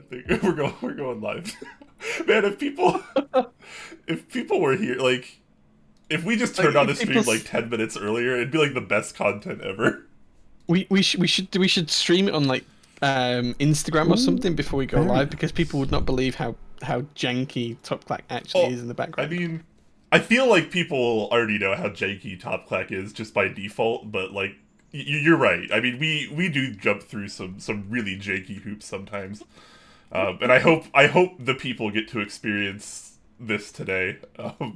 thing. We're going live. Man, if people were here, like, if we just Like turned on the if people, stream like 10 minutes earlier, it'd be like the best content ever. we should stream it on like Instagram or something Ooh, before we go very live because people nice. would not believe how janky Top Clack actually Oh, is in the I background. mean, I feel like people already know how janky Top Clack is just by default, but like, you're right. I mean, we do jump through some really janky hoops sometimes, and I hope the people get to experience this today,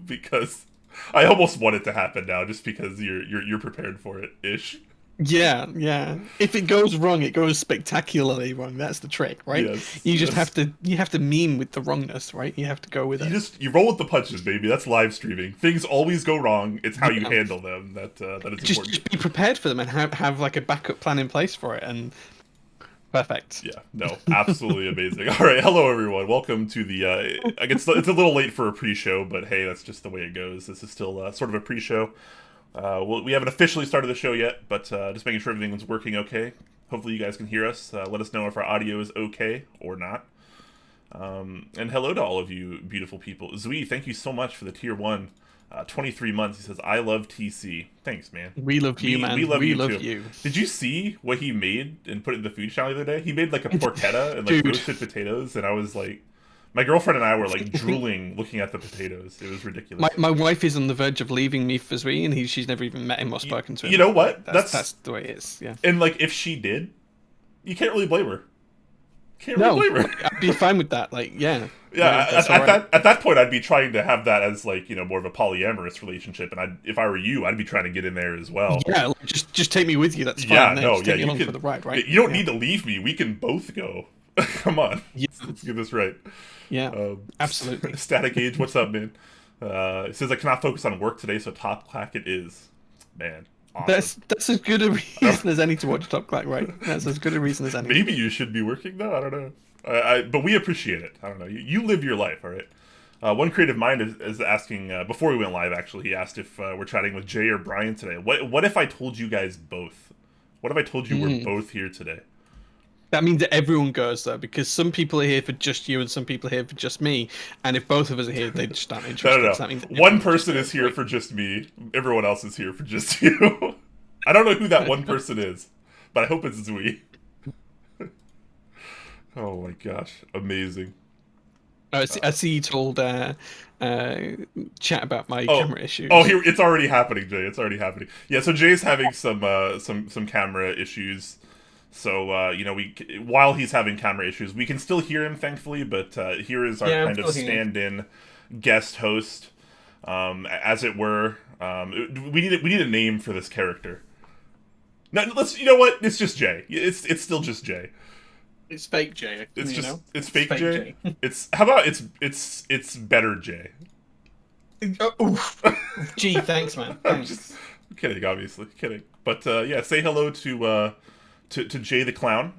because I almost want it to happen now, just because you're prepared for it ish. Yeah, yeah. If it goes wrong, it goes spectacularly wrong. That's the trick, right? Yes, You just yes. have to meme with the wrongness, right? You have to go with it. You roll with the punches, baby. That's live streaming. Things always go wrong. It's how you Yeah. handle them that is important. Just be prepared for them and have like a backup plan in place for it and perfect. Yeah, no, absolutely amazing. All right, hello everyone. Welcome to the. I guess it's a little late for a pre-show, but hey, that's just the way it goes. This is still sort of a pre-show. We haven't officially started the show yet, but just making sure everything's working okay. Hopefully, you guys can hear us. Let us know if our audio is okay or not. And hello to all of you beautiful people. Zui, thank you so much for the tier 1. 23 months. He says, I love TC. Thanks, man. We love you, man. We love We you love too. you. Did you see what he made and put it in the food channel the other day? He made like a porchetta and like Dude. roasted potatoes, and I was like, my girlfriend and I were like drooling looking at the potatoes. It was ridiculous. My wife is on the verge of leaving me for Zui, and she's never even met him or spoken to him. You know what? That's the way it is. Yeah. And like if she did, you can't really blame her. Can't No, really blame her. I'd be fine with that. Like, yeah. Yeah, that's at alright. that point, I'd be trying to have that as like more of a polyamorous relationship, and if I were you, I'd be trying to get in there as well. Yeah, like, just take me with you. That's fine. Yeah, Yeah, no, just yeah, take me you along can. for the ride, right? You don't Yeah. need to leave me. We can both go. Come on, Yeah, let's get this right. yeah, absolutely. Static Age, what's up, man? It says I cannot focus on work today, so Top Clack it is. Man, awesome. That's as good a reason as any to watch Top Clack, right? That's as good a reason as any. Maybe you should be working though. I don't know. But we appreciate it. I don't know. You live your life, all right. One creative mind is asking before we went live. Actually, he asked if we're chatting with Jay or Brian today. What if I told you guys both? What if I told you we're both here today? That means that everyone goes though, because some people are here for just you and some people are here for just me. And if both of us are here, they just aren't interested. No, no, So that no. means that One everyone's person just is here right? for just me. Everyone else is here for just you. I don't know who that one person is, but I hope it's Zui. Oh my gosh, amazing. I see you told chat about my Oh, camera issues. oh, here it's already happening, Jay. It's already happening. Yeah, so Jay's having some camera issues. So while he's having camera issues, we can still hear him, thankfully. But here is our Yeah, I'm kind of still hearing. stand-in guest host, as it were. We need a name for this character. No, let's. You know what? It's just Jay. It's still just Jay. It's fake Jay. It's you just know? it's fake Jay. Jay. It's how about it's better Jay. Oof. Gee, thanks, man. I'm Thanks. just kidding, obviously kidding. But yeah, say hello to Jay the Clown.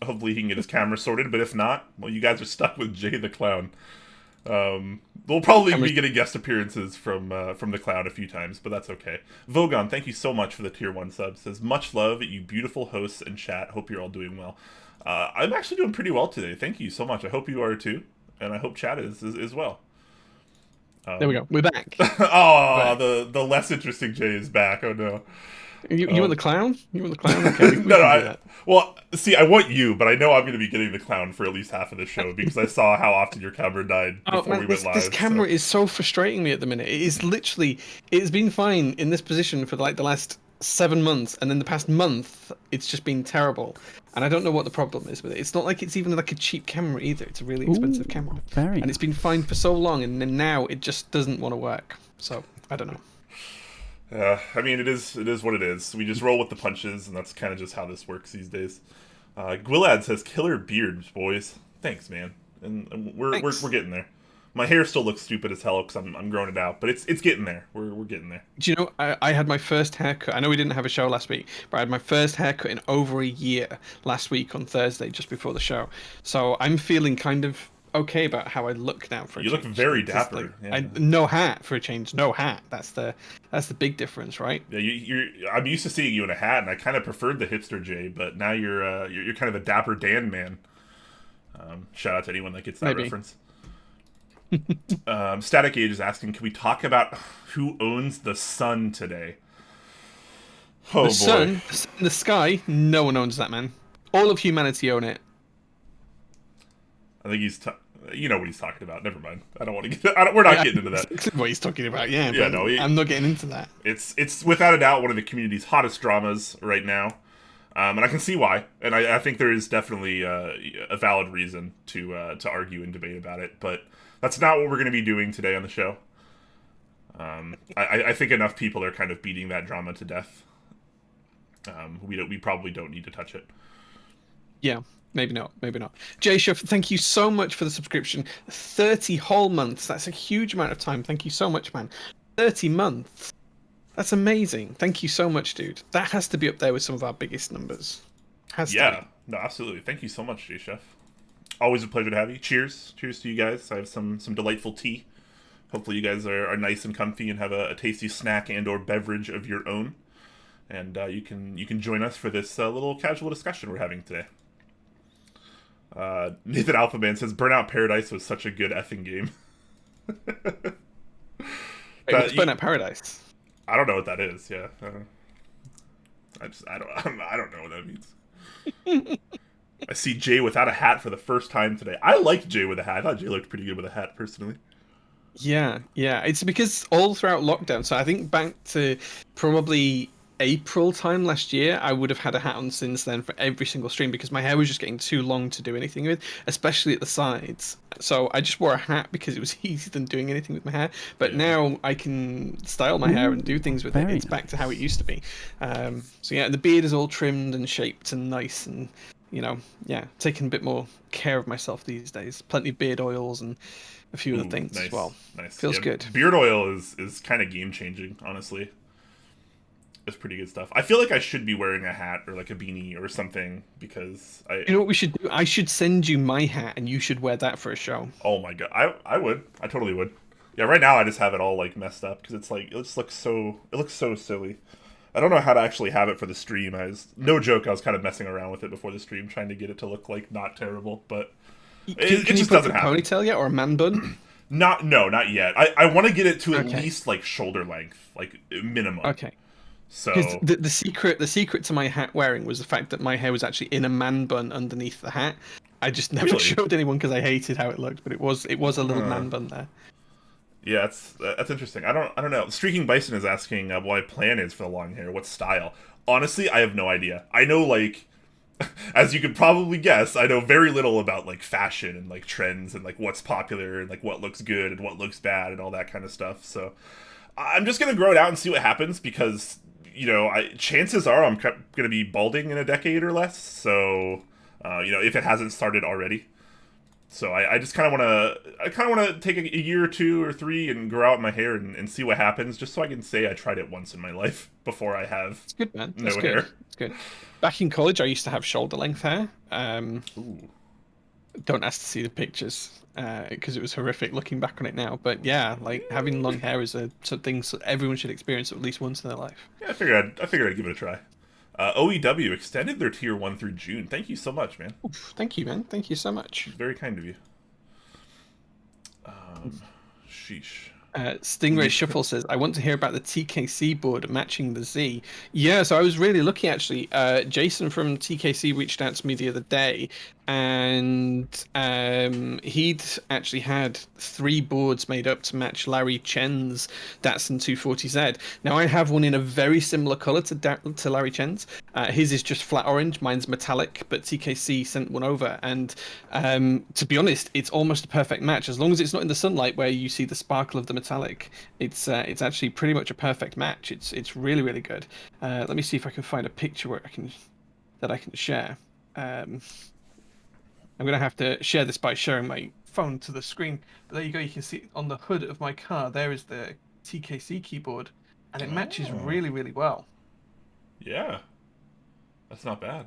Hopefully he can get his camera sorted. But if not, well, you guys are stuck with Jay the Clown. We'll probably be getting guest appearances from the Clown a few times, but that's okay. Vogon, thank you so much for the tier 1 sub. Says much love, you beautiful hosts and chat. Hope you're all doing well. I'm actually doing pretty well today. Thank you so much. I hope you are too, and I hope chat is as well. There we go. We're back. Oh, the less interesting Jay is back. Oh no. You want the clown? You want the clown? Okay, we No, can no, do I, that. well, see, I want you, but I know I'm going to be getting the Clown for at least half of the show because I saw how often your camera died Oh before man, we went live. this camera is so frustrating me at the minute. It is literally, it's been fine in this position for like the last 7 months, and then the past month, it's just been terrible. And I don't know what the problem is with it. It's not like it's even like a cheap camera either. It's a really expensive Ooh, camera, very and it's been fine for so long, and then now it just doesn't want to work. So I don't know. I mean, it is what it is. We just roll with the punches, and that's kind of just how this works these days. Gwillad says, "Killer beards, boys." Thanks, man. And we're getting there. My hair still looks stupid as hell because I'm growing it out, but it's getting there. We're getting there. Do you know, I had my first haircut. I know we didn't have a show last week, but I had my first haircut in over a year last week on Thursday, just before the show. So I'm feeling kind of okay about how I look now for a You look change. very Just, dapper. no hat for a change. No hat. That's the big difference, right? Yeah, I'm used to seeing you in a hat, and I kind of preferred the hipster Jay, but now you're kind of a dapper Dan man. Shout out to anyone that gets that Maybe. reference. Static Age is asking, can we talk about who owns the sun today? Oh The boy. sun, the sky, no one owns that, man. All of humanity own it. I think you know what he's talking about. Never mind. I don't want to get. We're not getting into that. Exactly what he's talking about, yeah. Yeah, But no, I'm not getting into that. It's without a doubt one of the community's hottest dramas right now, and I can see why. And I think there is definitely a valid reason to argue and debate about it. But that's not what we're going to be doing today on the show. I think enough people are kind of beating that drama to death. We probably don't need to touch it. Yeah, maybe not. Maybe not. Jay Shuff, thank you so much for the subscription. 30 whole months. That's a huge amount of time. Thank you so much, man. 30 months. That's amazing. Thank you so much, dude. That has to be up there with some of our biggest numbers. Has to be. No, absolutely. Thank you so much, J Chef. Always a pleasure to have you. Cheers to you guys. I have some delightful tea. Hopefully you guys are nice and comfy and have a tasty snack and or beverage of your own. And you can join us for this little casual discussion we're having today. Nathan Alphaman says Burnout Paradise was such a good effing game. Wait, what's Burnout Paradise? I don't know what that is. Yeah, I don't know what that means. I see Jay without a hat for the first time today. I liked Jay with a hat. I thought Jay looked pretty good with a hat, personally. Yeah. It's because all throughout lockdown, so I think back to probably April time last year, I would have had a hat on since then for every single stream because my hair was just getting too long to do anything with, especially at the sides. So I just wore a hat because it was easier than doing anything with my hair. But now I can style my hair and do things with it. It's back to how it used to be. So yeah, the beard is all trimmed and shaped and nice and, taking a bit more care of myself these days. Plenty of beard oils and a few other things as well. Nice. Feels good. Beard oil is kind of game changing, honestly. It's pretty good stuff. I feel like I should be wearing a hat or like a beanie or something because You know what we should do? I should send you my hat and you should wear that for a show. Oh my god, I would. I totally would. Yeah, right now I just have it all like messed up because it's like it looks so silly. I don't know how to actually have it for the stream. No joke, I was kind of messing around with it before the stream trying to get it to look like not terrible, but it just doesn't happen. Ponytail yet or a man bun? Not yet. I want to get it to at least like shoulder length, like minimum. Okay. So the secret to my hat wearing was the fact that my hair was actually in a man bun underneath the hat. I just never showed anyone because I hated how it looked, but it was a little man bun there. Yeah, that's interesting. I don't know. Streaking Bison is asking what my plan is for the long hair. What style? Honestly, I have no idea. I know like, as you could probably guess, I know very little about like fashion and like trends and like what's popular and like what looks good and what looks bad and all that kind of stuff. So I'm just gonna grow it out and see what happens because chances are I'm gonna be balding in a decade or less. So if it hasn't started already. So I just kind of want to take a year or 2 or 3 and grow out my hair and see what happens, just so I can say I tried it once in my life before I have. It's good, man. No hair. It's good. Back in college, I used to have shoulder length hair. Ooh. Don't ask to see the pictures because it was horrific looking back on it now. But yeah, like having long hair is something everyone should experience at least once in their life. Yeah, I figured I'd give it a try. OEW extended their tier 1 through June. Thank you so much, man. Oof, thank you, man. Thank you so much. Very kind of you. Sheesh. Stingray Shuffle says, I want to hear about the TKC board matching the Z. Yeah, so I was really lucky, actually. Jason from TKC reached out to me the other day, and he'd actually had 3 boards made up to match Larry Chen's Datsun 240Z. Now, I have one in a very similar color to Larry Chen's. His is just flat orange, mine's metallic, but TKC sent one over. And to be honest, it's almost a perfect match. As long as it's not in the sunlight where you see the sparkle of the metallic, it's actually pretty much a perfect match. It's really, really good. Let me see if I can find a picture that I can share. I'm going to have to share this by sharing my phone to the screen. But there you go. You can see on the hood of my car, there is the TKC keyboard. And it matches really, really well. Yeah. That's not bad.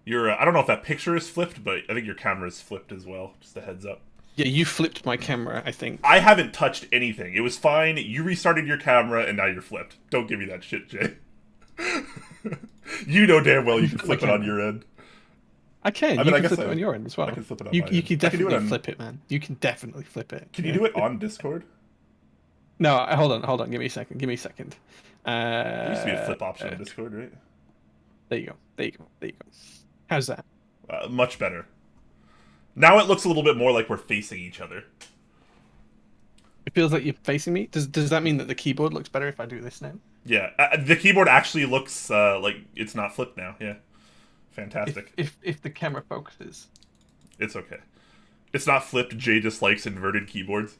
I don't know if that picture is flipped, but I think your camera is flipped as well. Just a heads up. Yeah, you flipped my camera, I think. I haven't touched anything. It was fine. You restarted your camera, and now you're flipped. Don't give me that shit, Jay. You know damn well you can flip it on your end. I can. I You mean, I can guess flip it on your end as I well. can flip it on You my you end. can I can do it definitely on. flip it, man. You can definitely flip it. Can you do it on Discord? No, hold on. Give me a second. Give me a second. There used to be a Uh, flip option on Discord, right? there you go. There you go. There you go. How's that? Much better. Now it looks a little bit more like we're facing each other. It feels like you're facing me. Does that mean that the keyboard looks better if I do this now? Yeah, the keyboard actually looks like it's not flipped now. Yeah, If fantastic. if if the camera focuses. It's okay. It's not flipped. Jay dislikes inverted keyboards.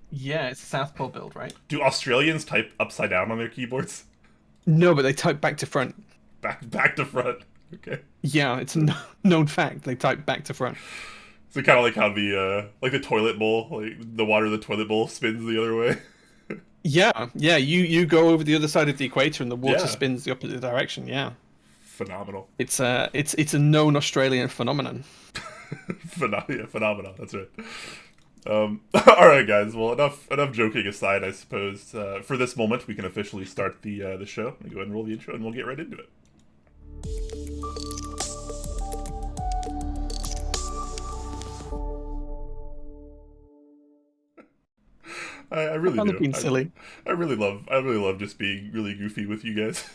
Yeah, it's a southpaw build, right? Do Australians type upside down on their keyboards? No, but they type back to front. Back to front. Okay. Yeah, it's a known fact. They type back to front. So kind of like how the like the toilet bowl, like the water in the toilet bowl spins the other way. Yeah, yeah. You go over the other side of the equator and the water Yeah. spins the opposite direction. Yeah, Phenomenal. it's a known Australian phenomenon. Phenomenal. That's right. All right, guys. Well, enough joking aside, I suppose. For this moment, we can officially start the show. Go ahead and roll the intro, and we'll get right into it. I really I'm do. being silly. I really love just being really goofy with you guys.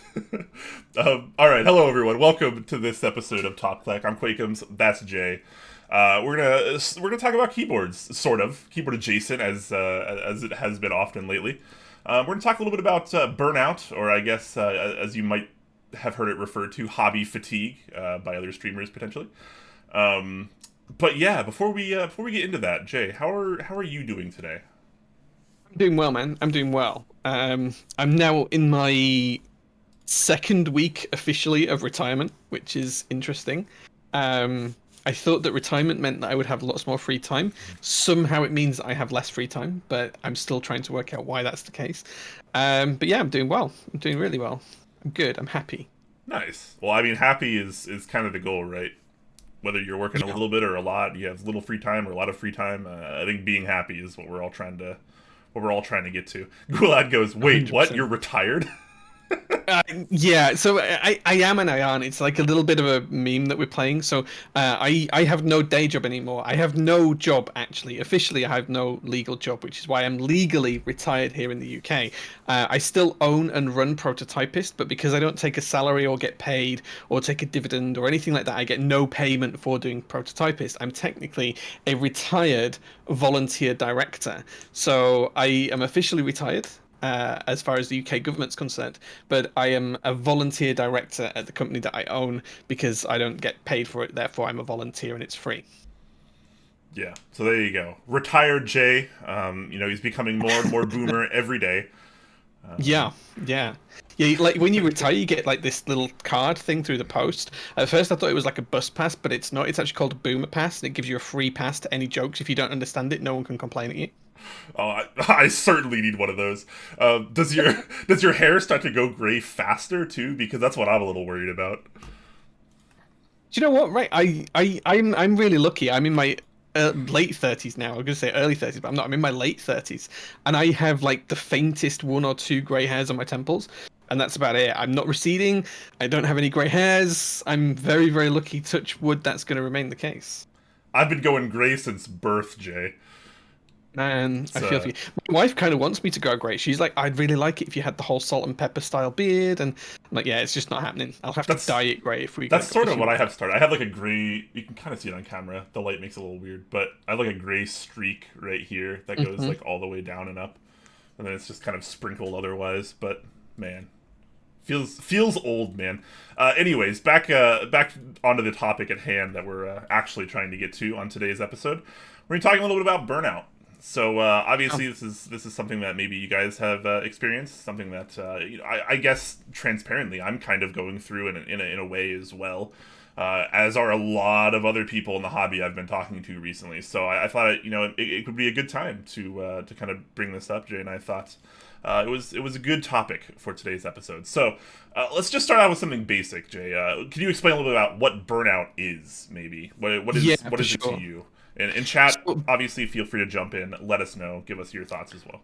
All right, hello everyone. Welcome to this episode of Talk Clack. I'm Quakeums. That's Jay. We're gonna talk about keyboards, sort of keyboard adjacent, as it has been often lately. We're gonna talk a little bit about burnout, or I guess as you might have heard it referred to, hobby fatigue by other streamers potentially. But yeah, before we get into that, Jay, how are you doing today? I'm doing well, man. I'm doing well. I'm now in my second week officially of retirement, which is interesting. I thought that retirement meant that I would have lots more free time. Somehow it means I have less free time, but I'm still trying to work out why that's the case. But yeah, I'm doing well. I'm doing really well. I'm good. I'm happy. Nice. Well, I mean, happy is kind of the goal, right? Whether you're working a Yeah. little bit or a lot, you have little free time or a lot of free time. I think being happy is what we're all trying to get to. Gulad goes, wait, what? 100%. You're retired? Yeah, so I am and I aren't. It's like a little bit of a meme that we're playing. So I have no day job anymore. I have no job actually. Officially, I have no legal job, which is why I'm legally retired here in the UK. I still own and run Prototypist, but because I don't take a salary or get paid or take a dividend or anything like that, I get no payment for doing Prototypist. I'm technically a retired volunteer director. So I am officially retired as far as the UK government's concerned, but I am a volunteer director at the company that I own because I don't get paid for it. Therefore, I'm a volunteer and it's free. Yeah. So there you go. Retired Jay. He's becoming more and more boomer every day. Yeah, yeah. Yeah, like when you retire, you get like this little card thing through the post. At first, I thought it was like a bus pass, but it's not. It's actually called a boomer pass, and it gives you a free pass to any jokes. If you don't understand it, no one can complain at you. Oh, I certainly need one of those. Does your hair start to go gray faster too? Because that's what I'm a little worried about. Do you know what? Right, I'm really lucky. I'm in my late 30s now. I was gonna say early 30s, but I'm not. I'm in my late 30s, and I have like the faintest one or two grey hairs on my temples, and that's about it. I'm not receding. I don't have any grey hairs. I'm very, very lucky. Touch wood. That's going to remain the case. I've been going gray since birth, Jay. Man, I feel for you. My wife kind of wants me to go grey. She's like, I'd really like it if you had the whole salt and pepper style beard, and I'm like, yeah, it's just not happening. I'll have to dye it grey if we. That's sort of what I have started. I have like a gray. You can kind of see it on camera. The light makes it a little weird, but I have like a gray streak right here that goes like all the way down and up, and then it's just kind of sprinkled otherwise. But man, feels old, man. Anyways, back onto the topic at hand that we're actually trying to get to on today's episode. We're gonna be talking a little bit about burnout. So obviously, this is something that maybe you guys have experienced. Something that I guess transparently, I'm kind of going through in a way as well, as are a lot of other people in the hobby I've been talking to recently. So I thought it would be a good time to kind of bring this up, Jay, and I thought it was a good topic for today's episode. So let's just start out with something basic, Jay. Can you explain a little bit about what burnout is? Maybe what is it to you? And in chat, obviously, feel free to jump in, let us know, give us your thoughts as well.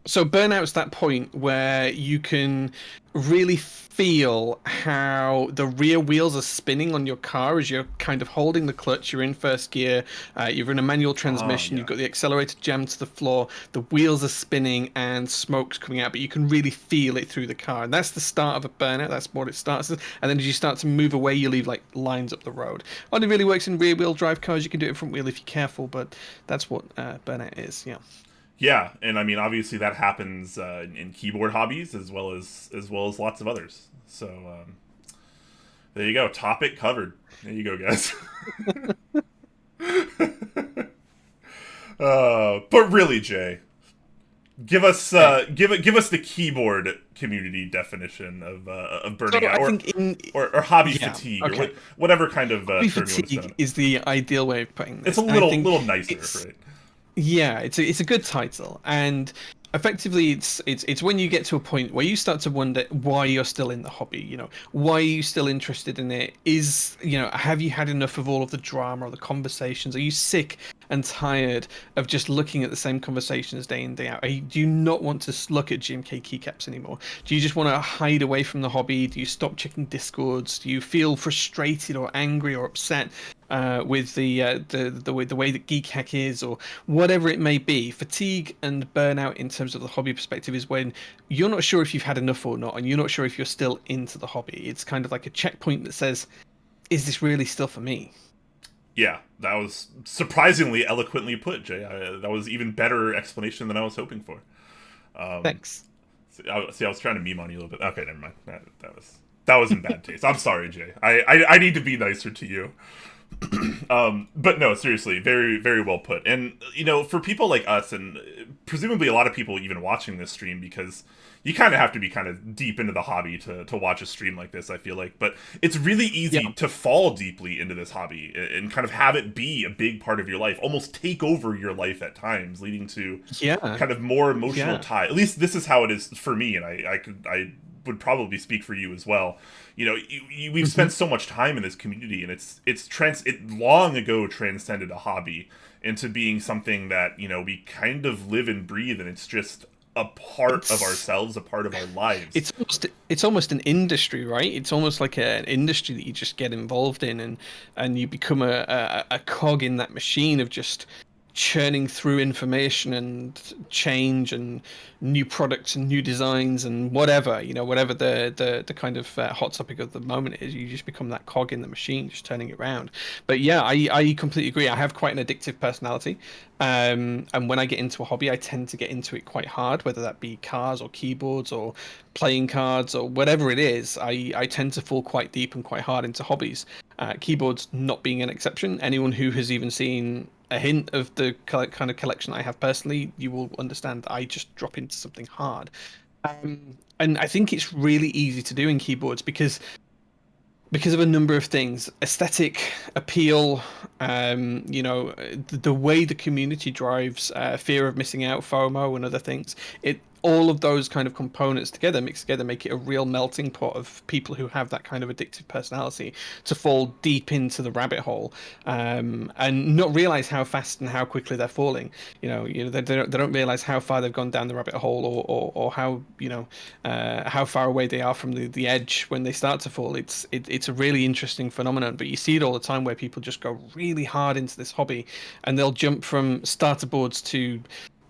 So burnout's that point where you can really feel how the rear wheels are spinning on your car as you're kind of holding the clutch. You're in first gear, you're in a manual Oh transmission, you've yeah. got the accelerator jammed to the floor, the wheels are spinning and smoke's coming out, but you can really feel it through the car. And that's the start of a burnout. That's what it starts as. And then as you start to move away, you leave like lines up the road. Only really works in rear wheel drive cars. You can do it front wheel if you're careful, but that's what burnout is. Yeah. Yeah, and I mean, obviously that happens in keyboard hobbies as well as lots of others. So there you go, topic covered. There you go, guys. But really, Jay, Okay. give us the keyboard community definition of burning So out, I think in or hobby yeah, fatigue, or okay. whatever kind of Hobby term you want to spend on fatigue it. is the ideal way of putting It's a this. I little think little nicer, it's right? yeah, it's a good title, and effectively it's when you get to a point where you start to wonder why you're still in the hobby. Why are you still interested in it? Have you had enough of all of the drama or the conversations? Are you sick and tired of just looking at the same conversations day in day out? Do you not want to look at GMK keycaps anymore? Do you just want to hide away from the hobby? Do you stop checking discords? Do you feel frustrated or angry or upset with the way that geek hack is, or whatever it may be? Fatigue and burnout in terms of the hobby perspective is when you're not sure if you've had enough or not, and you're not sure if you're still into the hobby. It's kind of like a checkpoint that says, is this really still for me? Yeah, that was surprisingly eloquently put, Jay. That was even better explanation than I was hoping for. Um, Thanks. I was trying to meme on you a little bit. Okay, never mind. That was in bad taste. I'm sorry, Jay. I need to be nicer to you. But no, seriously, very very well put. And for people like us, and presumably a lot of people even watching this stream, because you kind of have to be kind of deep into the hobby to watch a stream like this, I feel like. But it's really Yeah. easy to fall deeply into this hobby and kind of have it be a big part of your life, almost take over your life at times, leading to Yeah. kind of more emotional Yeah. tie. At least this is how it is for me, and I would probably speak for you as well. We've Hmm. spent so much time in this community, and it long ago transcended a hobby into being something that we kind of live and breathe, and it's just a part of It's ourselves, a part of our lives. it's almost an industry, right? It's almost like an industry that you just get involved in, and you become a cog in that machine of just churning through information and change and new products and new designs and whatever the kind of hot topic of the moment is. You just become that cog in the machine, just turning it around. But yeah, I completely agree. I have quite an addictive personality, and when I get into a hobby, I tend to get into it quite hard, whether that be cars or keyboards or playing cards or whatever it is. I tend to fall quite deep and quite hard into hobbies. Keyboards not being an exception. Anyone who has even seen a hint of the kind of collection I have personally, you will understand that I just drop into something hard. And I think it's really easy to do in keyboards because of a number of things: aesthetic appeal, the way the community drives fear of missing out, FOMO, and other things. All of those kind of components together, mixed together, make it a real melting pot of people who have that kind of addictive personality to fall deep into the rabbit hole, and not realize how fast and how quickly they're falling. They don't realize how far they've gone down the rabbit hole, or how far away they are from the edge when they start to fall. It's a really interesting phenomenon, but you see it all the time where people just go really hard into this hobby, and they'll jump from starter boards to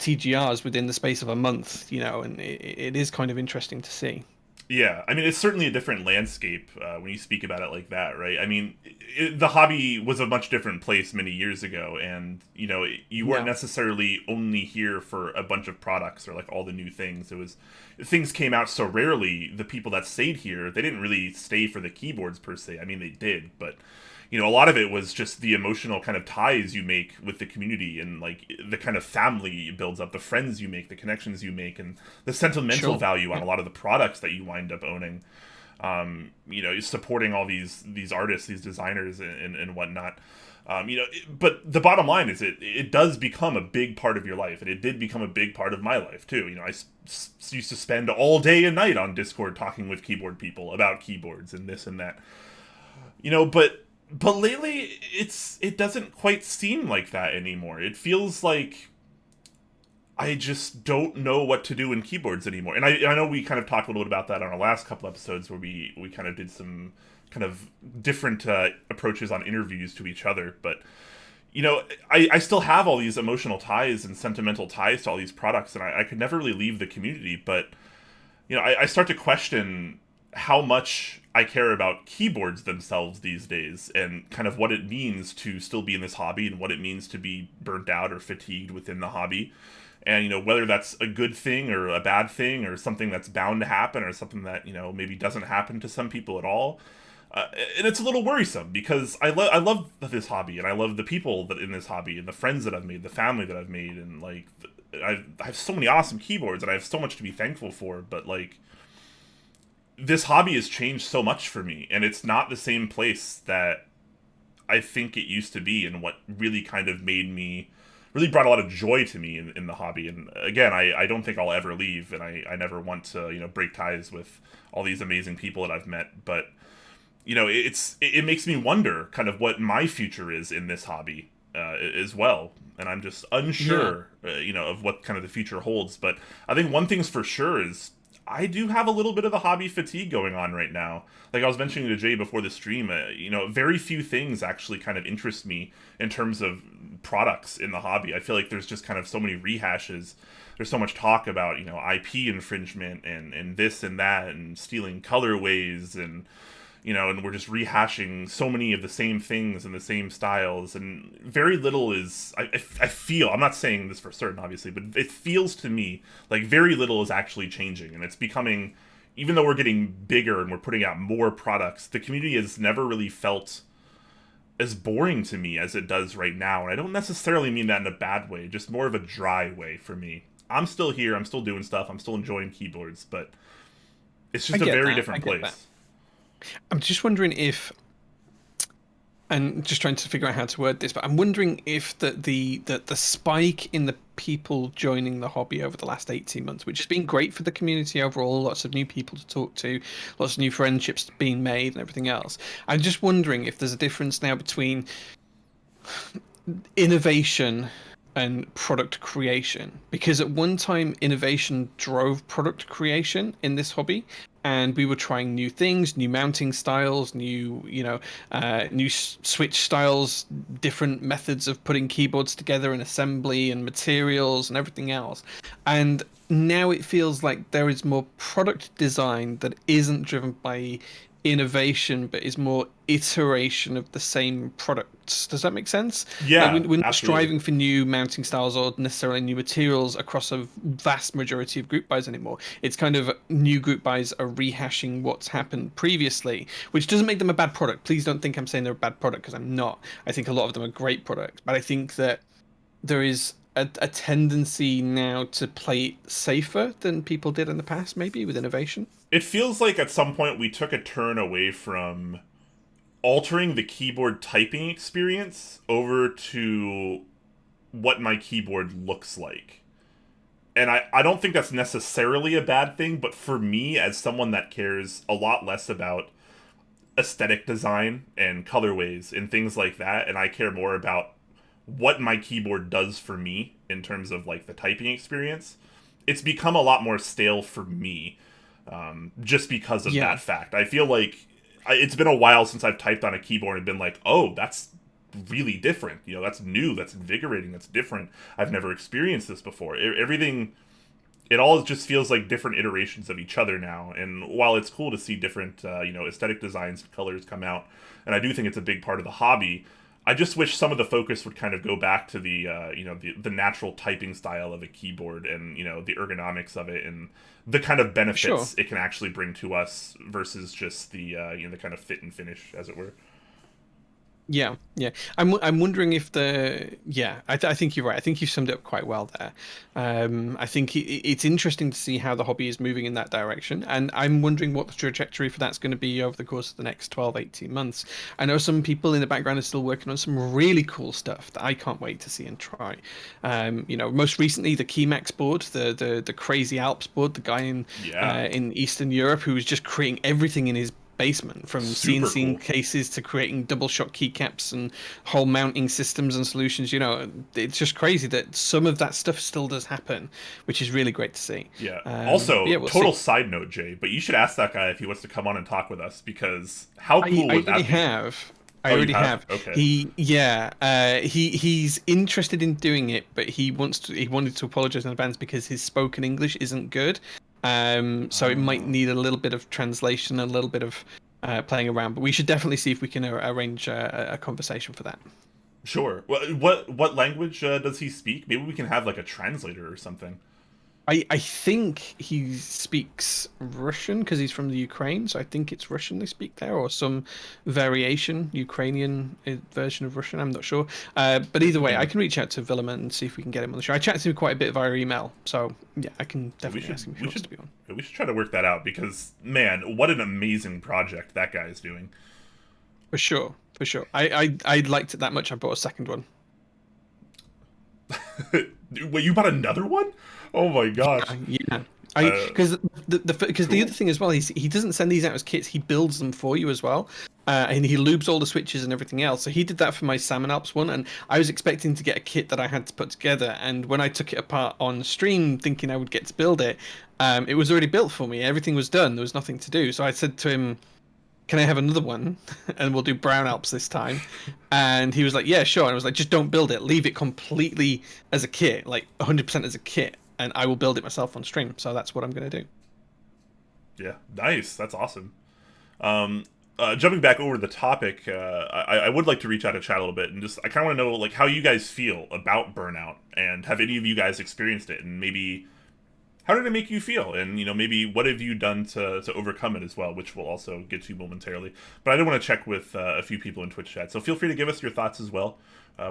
TGRs within the space of a month. And it is kind of interesting to see. Yeah, I mean, it's certainly a different landscape when you speak about it like that, right? I mean, the hobby was a much different place many years ago, and you weren't Yeah, necessarily only here for a bunch of products or like all the new things. It was things came out so rarely. The people that stayed here, they didn't really stay for the keyboards per se. I mean, they did, but a lot of it was just the emotional kind of ties you make with the community, and like the kind of family it builds up, the friends you make, the connections you make, and the sentimental sure. value on Yeah, a lot of the products that you wind up owning. Supporting all these artists, these designers, and whatnot. But the bottom line is it does become a big part of your life, and it did become a big part of my life too. Used to spend all day and night on Discord talking with keyboard people about keyboards and this and that. But lately it doesn't quite seem like that anymore. It feels like I just don't know what to do in keyboards anymore. And I know we kind of talked a little bit about that on our last couple episodes where we kind of did some kind of different approaches on interviews to each other. But, I still have all these emotional ties and sentimental ties to all these products, and I could never really leave the community. But, I start to question how much I care about keyboards themselves these days and kind of what it means to still be in this hobby and what it means to be burnt out or fatigued within the hobby. And, whether that's a good thing or a bad thing or something that's bound to happen or something that, maybe doesn't happen to some people at all. And it's a little worrisome because I love this hobby and I love the people that in this hobby and the friends that I've made, the family that I've made, and like I have so many awesome keyboards and I have so much to be thankful for. But like this hobby has changed so much for me, and it's not the same place that I think it used to be, and what really kind of really brought a lot of joy to me in the hobby. And again, I don't think I'll ever leave, and I never want to, break ties with all these amazing people that I've met. But, it makes me wonder kind of what my future is in this hobby as well. And I'm just unsure, of what kind of the future holds. But I think one thing's for sure is I do have a little bit of the hobby fatigue going on right now. Like I was mentioning to Jay before the stream, very few things actually kind of interest me in terms of products in the hobby. I feel like there's just kind of so many rehashes. There's so much talk about, IP infringement and this and that and stealing colorways and, and we're just rehashing so many of the same things and the same styles, and very little is, I feel, I'm not saying this for certain, obviously, but it feels to me like very little is actually changing, and it's becoming, even though we're getting bigger and we're putting out more products, the community has never really felt as boring to me as it does right now, and I don't necessarily mean that in a bad way, just more of a dry way for me. I'm still here, I'm still doing stuff, I'm still enjoying keyboards, but it's I just a get very that. I different get that. place. I'm just wondering if, and just trying to figure out how to word this, but I'm wondering if the spike in the people joining the hobby over the last 18 months, which has been great for the community overall, lots of new people to talk to, lots of new friendships being made and everything else. I'm just wondering if there's a difference now between innovation and product creation, because at one time innovation drove product creation in this hobby, and we were trying new things, new mounting styles, new switch styles, different methods of putting keyboards together and assembly and materials and everything else. And now it feels like there is more product design that isn't driven by innovation but is more iteration of the same products. Does that make sense? Like Yeah, we're not absolutely. striving for new mounting styles or necessarily new materials across a vast majority of group buys anymore. It's kind of new group buys are rehashing what's happened previously, which doesn't make them a bad product. Please don't think I'm saying they're a bad product, because I'm not. I think a lot of them are great products, but I think that there is a tendency now to play it safer than people did in the past, maybe with innovation. It feels like at some point we took a turn away from altering the keyboard typing experience over to what my keyboard looks like. And I don't think that's necessarily a bad thing, but for me, as someone that cares a lot less about aesthetic design and colorways and things like that, and I care more about what my keyboard does for me in terms of like the typing experience, it's become a lot more stale for me, just because of Yeah, that fact. I feel like it's been a while since I've typed on a keyboard and been like, oh, that's really different. That's new, that's invigorating, that's different. I've never experienced this before. Everything, it all just feels like different iterations of each other now. And while it's cool to see different, aesthetic designs and colors come out, and I do think it's a big part of the hobby, I just wish some of the focus would kind of go back to the natural typing style of a keyboard and the ergonomics of it and the kind of sure. benefits it can actually bring to us versus just the kind of fit and finish, as it were. Yeah, yeah. I'm wondering if I think you're right. I think you summed it up quite well there. I think it's interesting to see how the hobby is moving in that direction, and I'm wondering what the trajectory for that's going to be over the course of the next 12, 18 months. I know some people in the background are still working on some really cool stuff that I can't wait to see and try. Most recently the Keymax board, the crazy Alps board, the guy Yeah. in Eastern Europe who was just creating everything in his basement, from Super CNC cool. cases to creating double shot keycaps and whole mounting systems and solutions. It's just crazy that some of that stuff still does happen, which is really great to see. Yeah. But Also, yeah, we'll total see. side note, Jay, but you should ask that guy if he wants to come on and talk with us because how cool I would already that be? have. I Oh, you already have? have. Okay. He's interested in doing it, but he wanted to apologize in advance because his spoken English isn't good. So it might Oh. need a little bit of translation, a little bit of playing around. But we should definitely see if we can arrange a conversation for that. Sure. What language does he speak? Maybe we can have like a translator or something. I think he speaks Russian because he's from the Ukraine, so I think it's Russian they speak there, or some variation Ukrainian version of Russian. I'm not sure. But either way, I Hmm. can reach out to Villeman and see if we can get him on the show. I chatted to him quite a bit via email, so yeah, I can Yeah, we definitely ask should him if he we wants should to be on. we should try to work that out because man, what an amazing project that guy is doing. For sure, for sure. I liked it that much. I bought a second one. Wait, you bought another one? Oh my gosh. Yeah. I because the Cool. other thing as well, he doesn't send these out as kits. He builds them for you as well, and he lubes all the switches and everything else. So he did that for my Salmon Alps one, and I was expecting to get a kit that I had to put together. And when I took it apart on stream, thinking I would get to build it, it was already built for me. Everything was done. There was nothing to do. So I said to him, "Can I have another one?" And we'll do Brown Alps this time. And he was like, "Yeah, sure." And I was like, "Just don't build it. Leave it completely as a kit, like 100% as a kit, and I will build it myself on stream." So that's what I'm gonna do. Yeah, nice. That's awesome. Um, Jumping back over the topic, I would like to reach out to chat a little bit and just I kind of want to know like how you guys feel about burnout and have any of you guys experienced it and maybe how did it make you feel and maybe what have you done to overcome it as well, which we'll also get to momentarily. But I did want to check with a few people in Twitch chat, so feel free to give us your thoughts as well.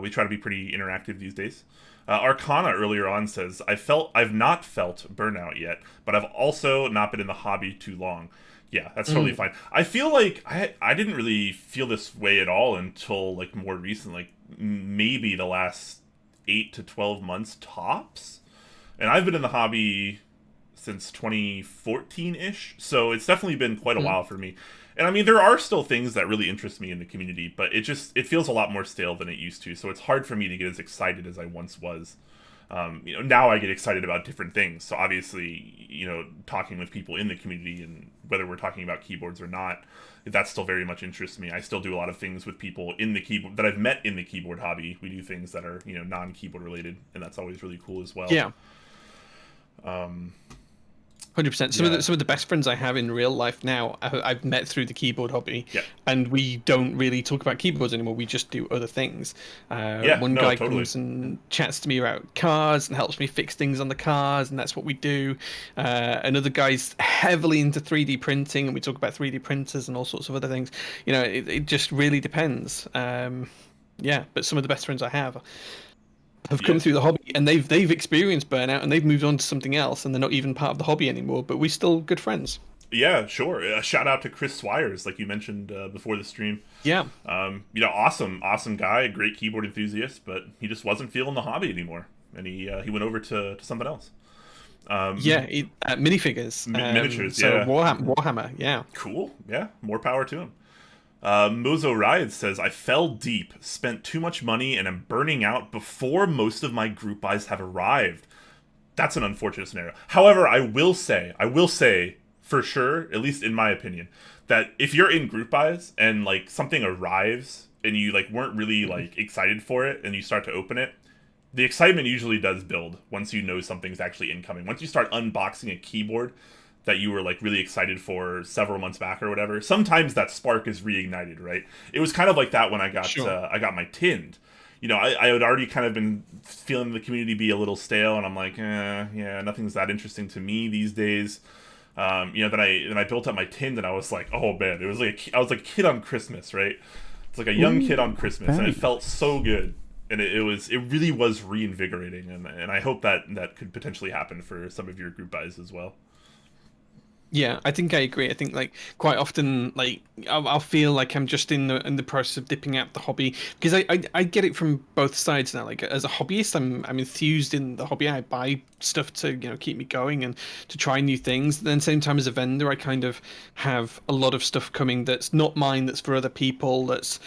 We try to be pretty interactive these days. Arcana earlier on says, I've not felt burnout yet, but I've also not been in the hobby too long. Yeah, that's totally Mm. fine. I feel like I didn't really feel this way at all until like more recent, like maybe the last 8 to 12 months tops. And I've been in the hobby since 2014 ish, so it's definitely been quite a Mm. while for me. And I mean, there are still things that really interest me in the community, but it feels a lot more stale than it used to. So it's hard for me to get as excited as I once was. Now I get excited about different things. So obviously, talking with people in the community and whether we're talking about keyboards or not, that still very much interests me. I still do a lot of things with people in the keyboard that I've met in the keyboard hobby. We do things that are non-keyboard related, and that's always really cool as well. Yeah. Um, 100%. yeah, Some of the best friends I have in real life now, I've met through the keyboard hobby, yeah, and we don't really talk about keyboards anymore. We just do other things. yeah. One No, guy totally. comes and chats to me about cars and helps me fix things on the cars, and that's what we do. Another guy's heavily into 3D printing, and we talk about 3D printers and all sorts of other things. It just really depends. Yeah, but some of the best friends I have come Yeah, through the hobby and they've experienced burnout and they've moved on to something else and they're not even part of the hobby anymore, but we're still good friends. yeah, sure. A shout out to Chris Swires, like you mentioned before the stream. Yeah. Awesome guy, a great keyboard enthusiast, but he just wasn't feeling the hobby anymore, and he went over to something else. Yeah, Um, minifigures. Miniatures, So yeah, Warhammer, yeah. cool. Yeah, more power to him. Mozo Riot says, I fell deep, spent too much money, and am burning out before most of my group buys have arrived. That's an unfortunate scenario. However, I will say for sure, at least in my opinion, that if you're in group buys and like something arrives and you like weren't really like excited for it and you start to open it, the excitement usually does build once you know something's actually incoming. Once you start unboxing a keyboard that you were like really excited for several months back or whatever, sometimes that spark is reignited, right? It was kind of like that when Sure. I got my tinned. I had already kind of been feeling the community be a little stale, and I'm like, yeah, nothing's that interesting to me these days. Then I built up my tin, and I was like, oh man, it was like I was like a kid on Christmas, right? It's like a young kid on Ooh, Christmas, and very it felt nice. so good, and it really was reinvigorating, and I hope that could potentially happen for some of your group buys as well. Yeah, I think I agree. I think like quite often, like I'll feel like I'm just in the process of dipping out the hobby because I get it from both sides now. Like as a hobbyist, I'm enthused in the hobby. I buy stuff to keep me going and to try new things. Then same time as a vendor, I kind of have a lot of stuff coming that's not mine, that's for other people, that's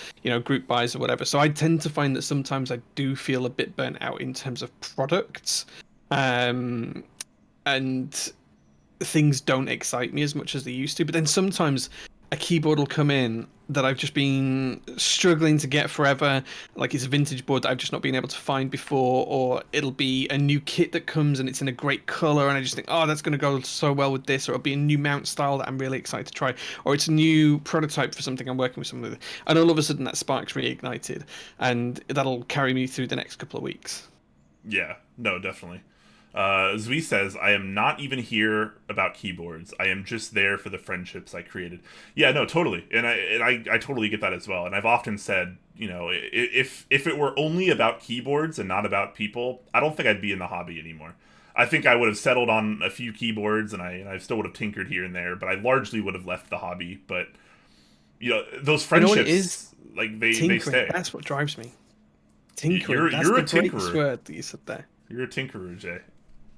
group buys or whatever. So I tend to find that sometimes I do feel a bit burnt out in terms of products, um, and things don't excite me as much as they used to. But then sometimes a keyboard will come in that I've just been struggling to get forever. Like it's a vintage board that I've just not been able to find before, or it'll be a new kit that comes and it's in a great color, and I just think, oh, that's going to go so well with this, or it'll be a new mount style that I'm really excited to try, or it's a new prototype for something I'm working with someone with, and all of a sudden that spark's reignited, and that'll carry me through the next couple of weeks. Yeah, no, definitely. Zui says, I am not even here about keyboards. I am just there for the friendships I created. Yeah, no, totally. And I totally get that as well. And I've often said, if it were only about keyboards and not about people, I don't think I'd be in the hobby anymore. I think I would have settled on a few keyboards and I still would have tinkered here and there, but I largely would have left the hobby. But, those friendships, What it is? like, they Tinkering. stay. That's what drives me. Tinkering. That's You're a the greatest tinkerer. word that you said there. You're a tinkerer, Jay.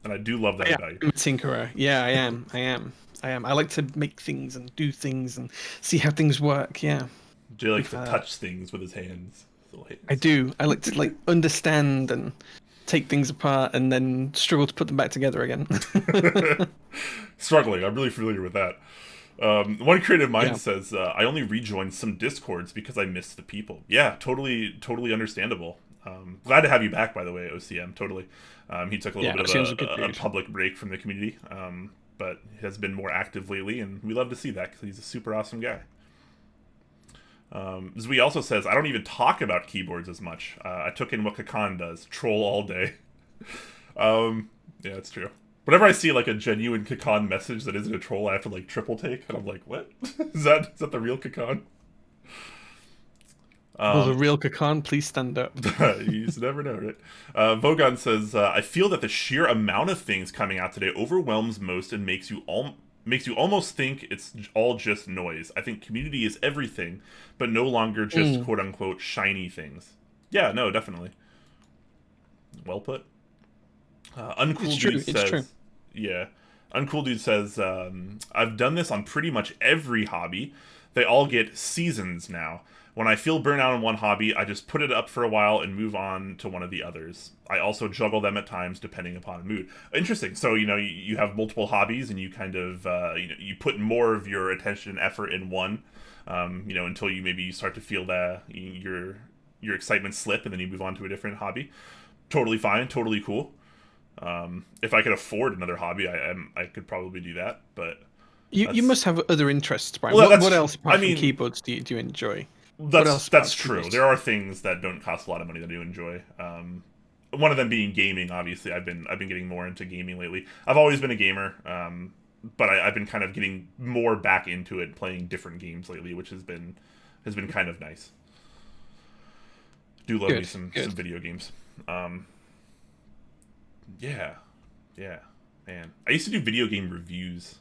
And I do love that Yeah, about you. I'm a tinkerer. Yeah, I am. I am. I am. I like to make things and do things and see how things work. Yeah. Jay likes to touch things with his hands. I do. I like to understand and take things apart and then struggle to put them back together again. Struggling. I'm really familiar with that. One creative mind says, I only rejoined some Discords because I missed the people. Yeah, totally understandable. Glad to have you back, by the way, OCM. Totally. He took a little bit of a public break from the community, but has been more active lately, and we love to see that because he's a super awesome guy. Zui also says, I don't even talk about keyboards as much. I took in what Kakan does, troll all day. Yeah, it's true. Whenever I see like a genuine Kakan message that isn't a troll, I have to like triple take, and I'm like, what? is that the real Kakan? Will the real Kakan please stand up? You just never know, right? Vogon says, I feel that the sheer amount of things coming out today overwhelms most and makes you almost think it's all just noise. I think community is everything, but no longer just quote-unquote shiny things. Yeah, no, definitely. Well put. Uncool Dude says... Yeah. Uncool Dude says, I've done this on pretty much every hobby. They all get seasons now. When I feel burnout in one hobby, I just put it up for a while and move on to one of the others. I also juggle them at times depending upon mood. Interesting. So, you have multiple hobbies and you kind of, you put more of your attention and effort in one, until you start to feel that your excitement slip and then you move on to a different hobby. Totally fine. Totally cool. If I could afford another hobby, I could probably do that, but... You must have other interests, Brian. Well, what else apart from keyboards do you enjoy? That's true. There are things that don't cost a lot of money that I do enjoy. One of them being gaming. Obviously, I've been getting more into gaming lately. I've always been a gamer, but I've been kind of getting more back into it, playing different games lately, which has been kind of nice. Do love me some video games. Yeah, man. I used to do video game reviews.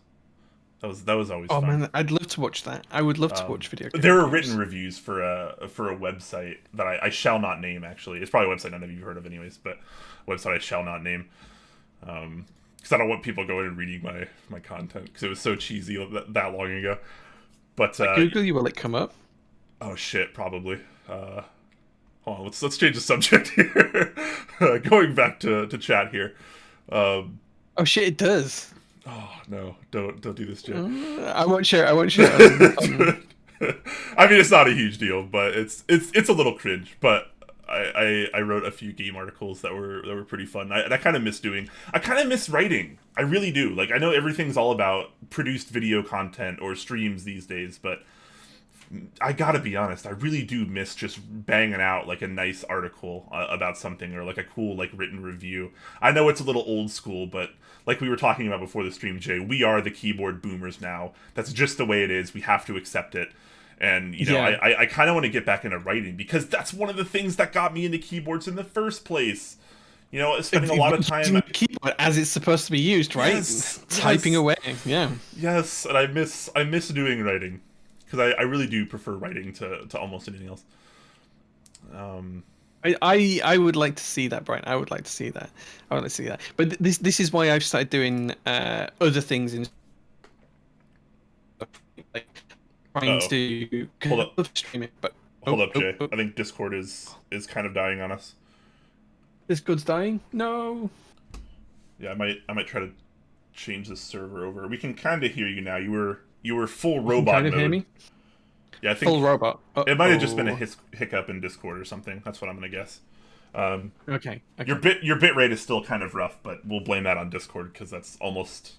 That was always fun. Oh man, I'd love to watch that. I would love to watch video games. There are written reviews for a website that I shall not name, actually. It's probably a website none of you have heard of anyways, but a website I shall not name. Because I don't want people going and reading my content, because it was so cheesy that long ago. But Google you, will it come up? Oh shit, probably. Hold on, let's change the subject here. Going back to chat here. Oh shit, it does. Oh no! Don't do this, Jay. I won't share. I mean, it's not a huge deal, but it's a little cringe. But I wrote a few game articles that were pretty fun. I kind of miss doing. I kind of miss writing. I really do. Like, I know everything's all about produced video content or streams these days, but I gotta be honest, I really do miss just banging out like a nice article about something, or like a cool like written review. I know it's a little old school, but like we were talking about before the stream, Jay, we are the keyboard boomers now. That's just the way it is. We have to accept it. And, I kind of want to get back into writing, because that's one of the things that got me into keyboards in the first place. Spending a lot of time... Keyboard keyboard as it's supposed to be used, right? Yes, Typing yes, away. Yeah. yes. And I miss doing writing because I really do prefer writing to almost anything else. Um, I would like to see that, Brian. I would like to see that. I would like to see that. But this is why I've started doing other things in like trying uh-oh. to Hold up, stream it. But hold up, Jay. I think Discord is kind of dying on us. this good's dying. No. Yeah, I might try to change the server over. We can kind of hear you now. You were full You can robot kind of hear mode. me. Yeah, I think Full robot. it might have just been a Oh. hiccup in Discord or something. That's what I'm gonna guess. Okay. Your Okay. bit rate is still kind of rough, but we'll blame that on Discord because that's almost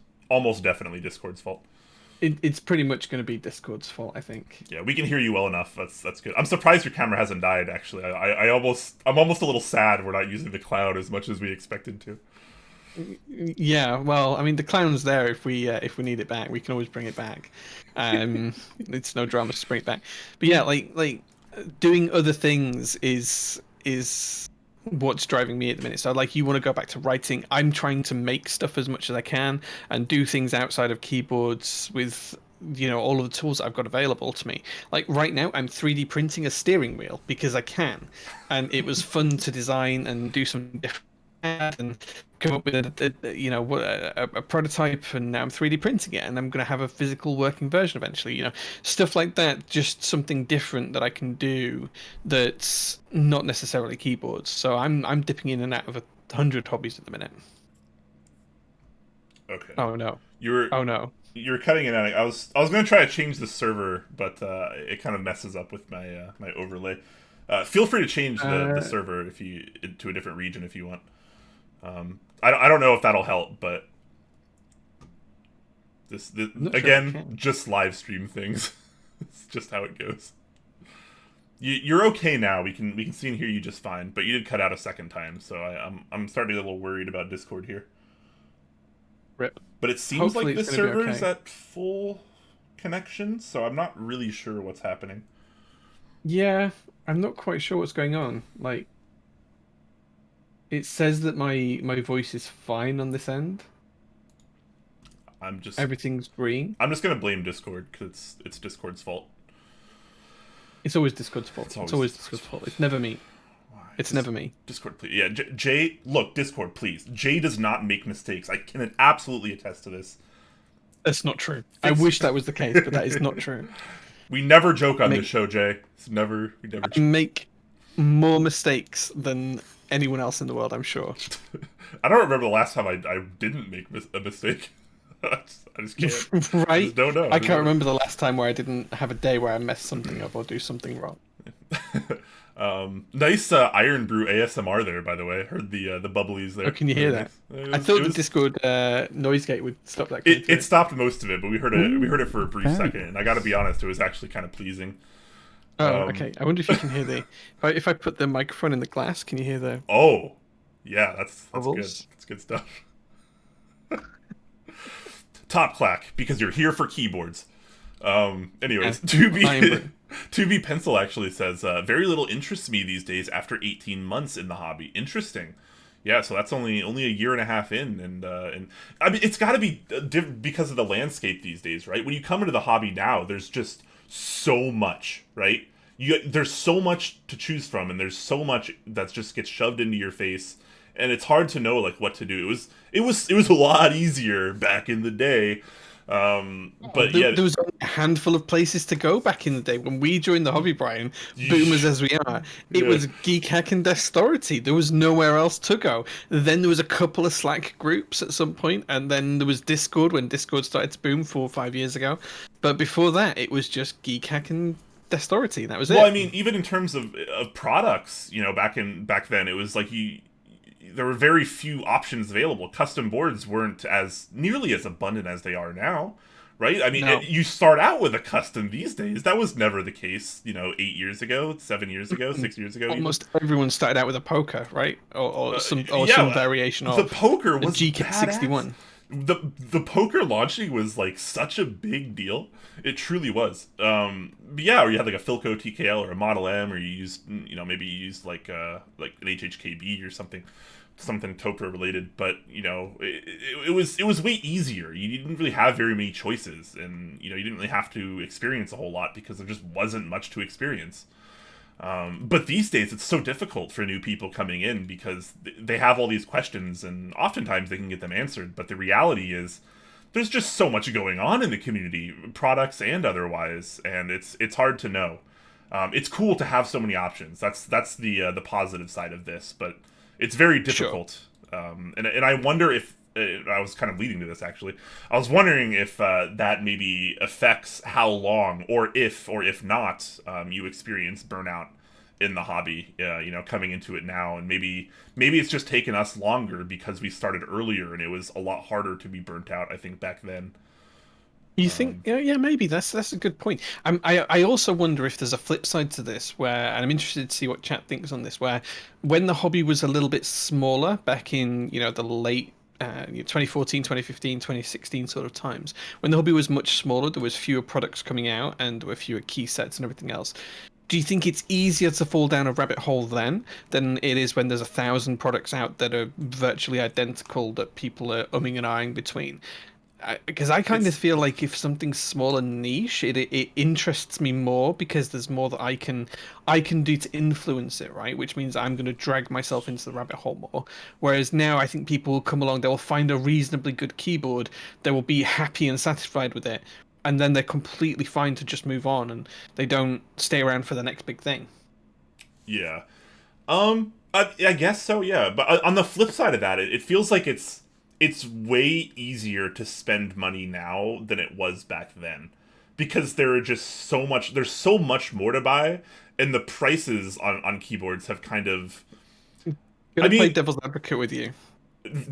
definitely Discord's fault. It's pretty much going to be Discord's fault, I think. Yeah, we can hear you well enough. That's good. I'm surprised your camera hasn't died. Actually, I'm almost a little sad we're not using the cloud as much as we expected to. Yeah, well, I mean, the clown's there if we need it back. We can always bring it back. It's no drama to bring it back. But yeah, like doing other things is what's driving me at the minute. So like, you want to go back to writing. I'm trying to make stuff as much as I can and do things outside of keyboards with all of the tools that I've got available to me. Like right now, I'm 3D printing a steering wheel because I can, and it was fun to design and do some different and come up with a prototype, and now I'm 3D printing it, and I'm going to have a physical working version eventually. Stuff like that. Just something different that I can do that's not necessarily keyboards. So I'm dipping in and out of 100 hobbies at the minute. Okay. Oh no. You were Oh no. you were cutting it out. I was going to try to change the server, but it kind of messes up with my overlay. Feel free to change the server if you to a different region if you want. I don't know if that'll help, but this again, sure just live stream things. It's just how it goes. You're okay now. We can see and hear you just fine, but you did cut out a second time, so I'm starting to get a little worried about Discord here. Rip. But it seems Hopefully like the it's gonna be server is okay. at full connection, so I'm not really sure what's happening. Yeah, I'm not quite sure what's going on. Like, it says that my voice is fine on this end. I'm just Everything's green. I'm just gonna blame Discord because it's Discord's fault. It's always Discord's fault. It's It's always always Discord's Discord's fault. It's never me. Why? It's never me. Discord, please. Yeah, Jay. Look, Discord, please. Jay does not make mistakes. I can absolutely attest to this. That's not true. I wish that was the case, but that is not true. We never joke on Make- this show, Jay. We never. I make more mistakes than anyone else in the world, I'm sure. I don't remember the last time I didn't make a mistake. I just can't. Right? I just don't know. I can't remember the last time where I didn't have a day where I messed something up or do something wrong. Nice Iron Brew ASMR there, by the way. Heard the bubblies there. Oh, can you hear that? Nice. I thought the Discord noise gate would stop that. It stopped most of it, but we heard it for a brief second, and I got to be honest, it was actually kind of pleasing. Oh, okay. I wonder if you can hear the. If I put the microphone in the glass, can you hear the? Oh, yeah, that's good. Bubbles? That's good stuff. Top Clack, because you're here for keyboards. Anyways, to be pencil actually says very little interests me these days after 18 months in the hobby. Interesting. Yeah, so that's only a year and a half in, and I mean it's got to be because of the landscape these days, right? When you come into the hobby now, there's just so much, right? There's so much to choose from, and there's so much that just gets shoved into your face, and it's hard to know like what to do. It was a lot easier back in the day. But yeah, there was a handful of places to go back in the day when we joined the hobby, Brian. Boomers as we are, it was Geek Hack and Destority. There was nowhere else to go. Then there was a couple of Slack groups at some point, and then there was Discord when Discord started to boom 4 or 5 years ago. But before that, it was just Geek Hack and Destority. That was it. Well, I mean, even in terms of products, back then, it was like there were very few options available. Custom boards weren't nearly as abundant as they are now, right? I mean, No. you start out with a custom these days. That was never the case, 8 years ago, 7 years ago, 6 years ago. Almost everyone started out with a poker, right? Or some variation of the poker was GK61. The poker launching was like such a big deal. It truly was. But yeah, or you had like a Philco TKL or a Model M, or you used maybe you used like an HHKB or something. something Topra related, but it was way easier. You didn't really have very many choices, and you didn't really have to experience a whole lot because there just wasn't much to experience. But these days, it's so difficult for new people coming in because they have all these questions, and oftentimes they can get them answered. But the reality is, there's just so much going on in the community, products and otherwise, and it's hard to know. It's cool to have so many options. That's the positive side of this, but it's very difficult. Sure. And I wonder if I was kind of leading to this actually. I was wondering if that maybe affects how long, or if not, you experience burnout in the hobby. Coming into it now, and maybe it's just taken us longer because we started earlier, and it was a lot harder to be burnt out, I think, back then. You think? Yeah, maybe that's a good point. I also wonder if there's a flip side to this, where, and I'm interested to see what chat thinks on this, where when the hobby was a little bit smaller back in the late 2014, 2015, 2016 sort of times, when the hobby was much smaller, there was fewer products coming out and there were fewer key sets and everything else. Do you think it's easier to fall down a rabbit hole then than it is when there's 1,000 products out that are virtually identical that people are umming and ahhing between? Because I kind of feel like if something's small and niche, it interests me more because there's more that I can do to influence it, right? Which means I'm going to drag myself into the rabbit hole more. Whereas now I think people will come along, they will find a reasonably good keyboard, they will be happy and satisfied with it, and then they're completely fine to just move on, and they don't stay around for the next big thing. Yeah. I guess so, yeah. But on the flip side of that, it feels like it's way easier to spend money now than it was back then, because there's so much more to buy, and the prices on keyboards have kind of. Play devil's advocate with you.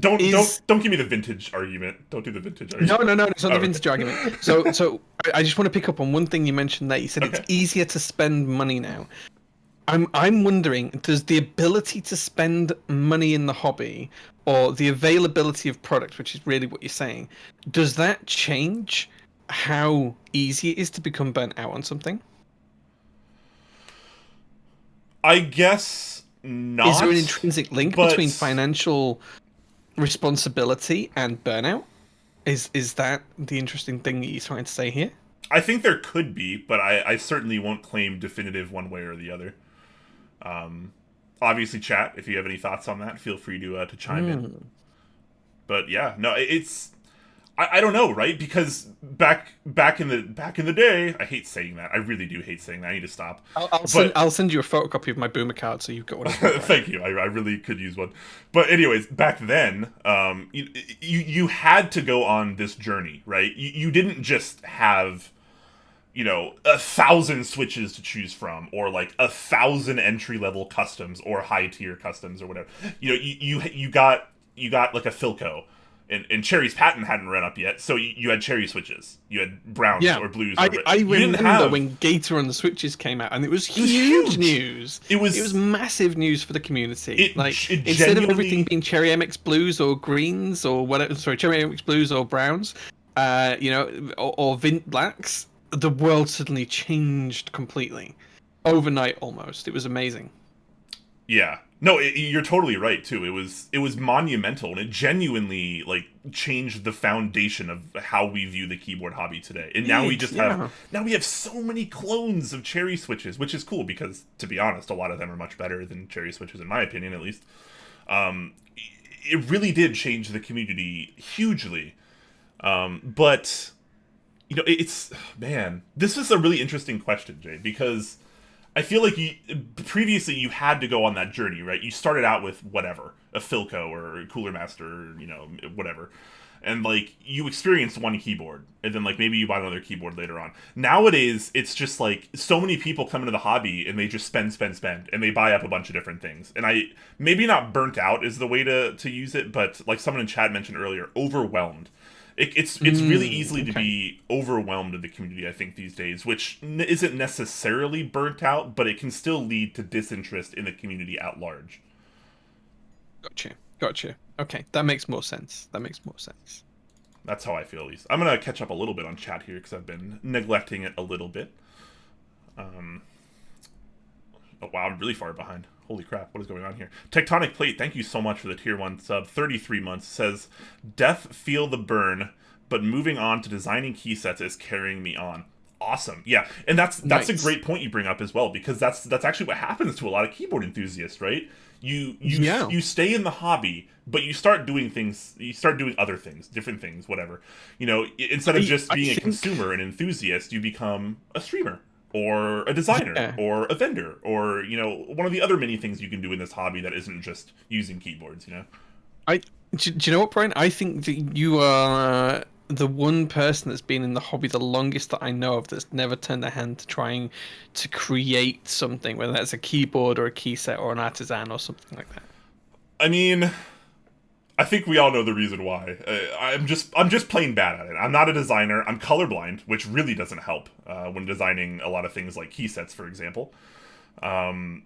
Don't give me the vintage argument. Don't do the vintage argument. No, it's not the vintage argument. So I just want to pick up on one thing you mentioned there. You said It's easier to spend money now. I'm wondering, does the ability to spend money in the hobby, or the availability of products, which is really what you're saying, does that change how easy it is to become burnt out on something? I guess not. Is there an intrinsic link between financial responsibility and burnout? Is that the interesting thing that you're trying to say here? I think there could be, but I certainly won't claim definitive one way or the other. Obviously, chat, if you have any thoughts on that, feel free to chime in. But yeah, no, it's I don't know, right? Because back in the day, I hate saying that. I really do hate saying that. I need to stop. I'll send you a photocopy of my Boomer card so you've got one. Thank you. I really could use one. But anyways, back then, you had to go on this journey, right? You didn't just have 1,000 switches to choose from, or like 1,000 entry-level customs or high-tier customs or whatever. You got like a Philco, and Cherry's patent hadn't run up yet, so you had Cherry switches. You had browns or blues. I remember when Gator on the switches came out, and it was huge news. It was massive news for the community. Instead of everything being Cherry MX blues or greens or whatever, Cherry MX blues or browns, or Vint blacks, the world suddenly changed completely overnight, almost. It was amazing. Yeah, no, you're totally right too. It was monumental, and it genuinely changed the foundation of how we view the keyboard hobby today. And now we have so many clones of Cherry switches, which is cool because, to be honest, a lot of them are much better than Cherry switches, in my opinion, at least. It really did change the community hugely, but. This is a really interesting question, Jay, because I feel like previously you had to go on that journey, right? You started out with whatever, a Philco or a Cooler Master, whatever. And you experienced one keyboard, and then maybe you bought another keyboard later on. Nowadays, it's just so many people come into the hobby and they just spend, and they buy up a bunch of different things. And maybe not burnt out is the way to use it, but like someone in chat mentioned earlier, overwhelmed. It's really easily to be overwhelmed in the community, I think, these days, which isn't necessarily burnt out, but it can still lead to disinterest in the community at large. Gotcha. Okay, that makes more sense. That's how I feel, at least. I'm going to catch up a little bit on chat here, because I've been neglecting it a little bit. Oh, wow, I'm really far behind. Holy crap, what is going on here? Tectonic Plate, thank you so much for the tier 1 sub. 33 months says, Death feel the burn, but moving on to designing key sets is carrying me on. Awesome. Yeah, and that's Nice. a great point you bring up as well, because that's actually what happens to a lot of keyboard enthusiasts, right? You stay in the hobby, but you start doing things, you start doing other things, different things, whatever. Instead of just being a consumer, an enthusiast, you become a streamer or a designer, Yeah. or a vendor, or one of the other many things you can do in this hobby that isn't just using keyboards. Do you know what, Brian? I think that you are the one person that's been in the hobby the longest that I know of that's never turned their hand to trying to create something, whether that's a keyboard or a key set or an artisan or something like that. I mean, I think we all know the reason why. I'm just plain bad at it. I'm not a designer. I'm colorblind, which really doesn't help when designing a lot of things like key sets, for example. But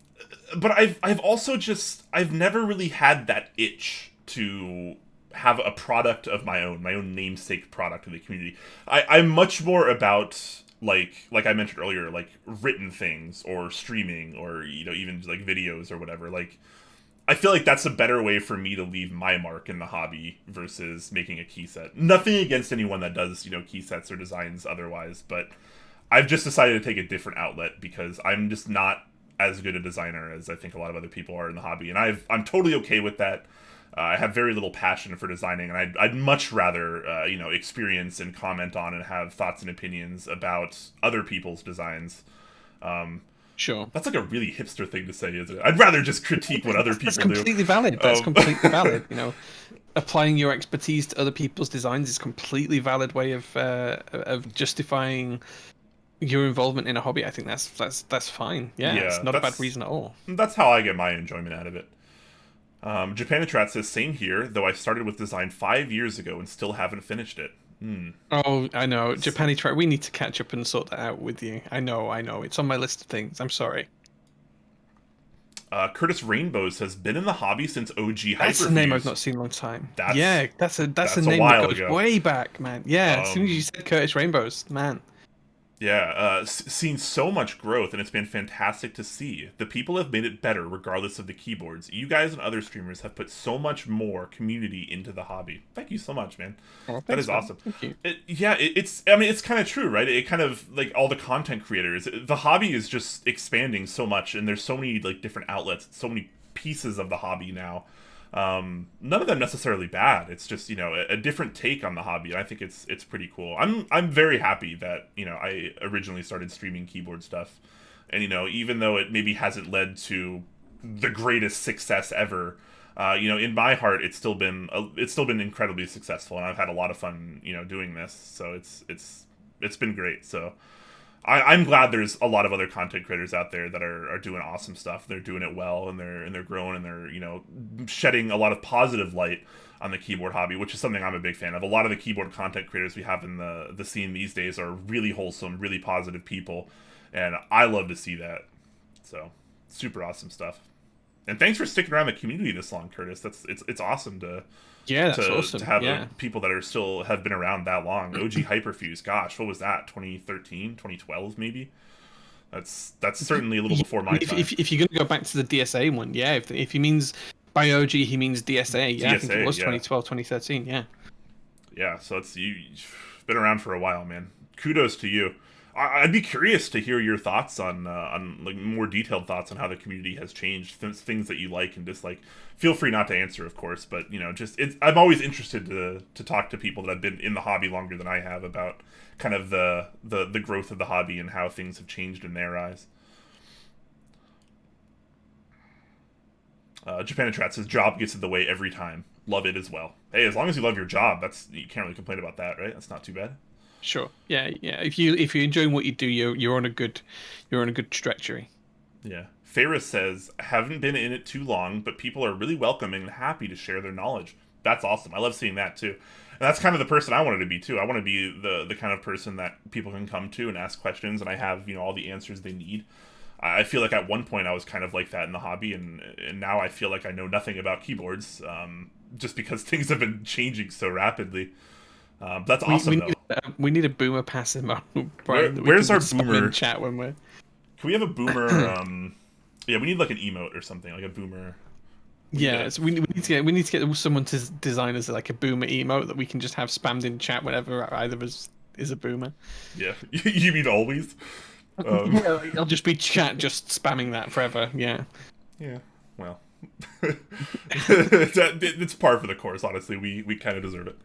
I've never really had that itch to have a product of my own namesake product in the community. I'm much more about like I mentioned earlier, like written things or streaming or even like videos or whatever. Like I feel like that's a better way for me to leave my mark in the hobby versus making a key set. Nothing against anyone that does key sets or designs otherwise, but I've just decided to take a different outlet because I'm just not as good a designer as I think a lot of other people are in the hobby, and I'm totally okay with that. I have very little passion for designing, and I'd much rather experience and comment on and have thoughts and opinions about other people's designs. Sure. That's like a really hipster thing to say, isn't it? I'd rather just critique what other people do. That's completely valid. That's completely valid. Applying your expertise to other people's designs is a completely valid way of justifying your involvement in a hobby. I think that's fine. Yeah, it's not a bad reason at all. That's how I get my enjoyment out of it. Japanitrat says, same here, though I started with design 5 years ago and still haven't finished it. Oh, I know. Japanitrat, we need to catch up and sort that out with you. I know. It's on my list of things. I'm sorry. Curtis Rainbows has been in the hobby since OG Hyperfuse. That's a name I've not seen in a long time. That's a name that goes ago. way back, man. Yeah, as soon as you said Curtis Rainbows, man. Yeah, seen so much growth, and it's been fantastic to see. The people have made it better regardless of the keyboards. You guys and other streamers have put so much more community into the hobby. Thank you so much, man. Oh, that is awesome. Thank you. It's kind of true, right? It kind of, like, all the content creators, the hobby is just expanding so much, and there's so many, like, different outlets, so many pieces of the hobby now. None of them necessarily bad. It's just a different take on the hobby. I think it's pretty cool. I'm very happy that I originally started streaming keyboard stuff, and even though it maybe hasn't led to the greatest success ever, in my heart it's still been incredibly successful, and I've had a lot of fun doing this. So it's been great. So I'm glad there's a lot of other content creators out there that are doing awesome stuff. They're doing it well, and they're growing, and they're shedding a lot of positive light on the keyboard hobby, which is something I'm a big fan of. A lot of the keyboard content creators we have in the scene these days are really wholesome, really positive people, and I love to see that. So super awesome stuff. And thanks for sticking around the community this long, Curtis. It's awesome to awesome. To have people that have been around that long. OG Hyperfuse, gosh, what was that? 2013, 2012 maybe? That's certainly a little before my time. If you're going to go back to the DSA one, yeah. If he means by OG, he means DSA. Yeah, I think it was 2012, 2013. Yeah. Yeah, so you've been around for a while, man. Kudos to you. I'd be curious to hear your thoughts on like more detailed thoughts on how the community has changed, things that you like and dislike. Feel free not to answer, of course, but I'm always interested to talk to people that have been in the hobby longer than I have about kind of the growth of the hobby and how things have changed in their eyes. Japanitrat says, job gets in the way every time. Love it as well. Hey, as long as you love your job, you can't really complain about that, right? That's not too bad. Sure. Yeah. If you're enjoying what you do, you're on a good trajectory. Yeah. Ferris says, haven't been in it too long, but people are really welcoming and happy to share their knowledge. That's awesome. I love seeing that too. And that's kind of the person I wanted to be too. I want to be the kind of person that people can come to and ask questions, and I have all the answers they need. I feel like at one point I was kind of like that in the hobby, and now I feel like I know nothing about keyboards, just because things have been changing so rapidly. That's awesome, though. We need a boomer passing on. Where's our boomer chat when we're... Can we have a boomer Yeah, we need like an emote or something, like a boomer. We need Yeah, a so we need to get someone to design us like a boomer emote that we can just have spammed in chat whenever either of us is a boomer. yeah. You mean always? Um, Yeah, like, it'll just be chat just spamming that forever. Yeah. yeah. Well, it's par for the course. Honestly, we kind of deserve it.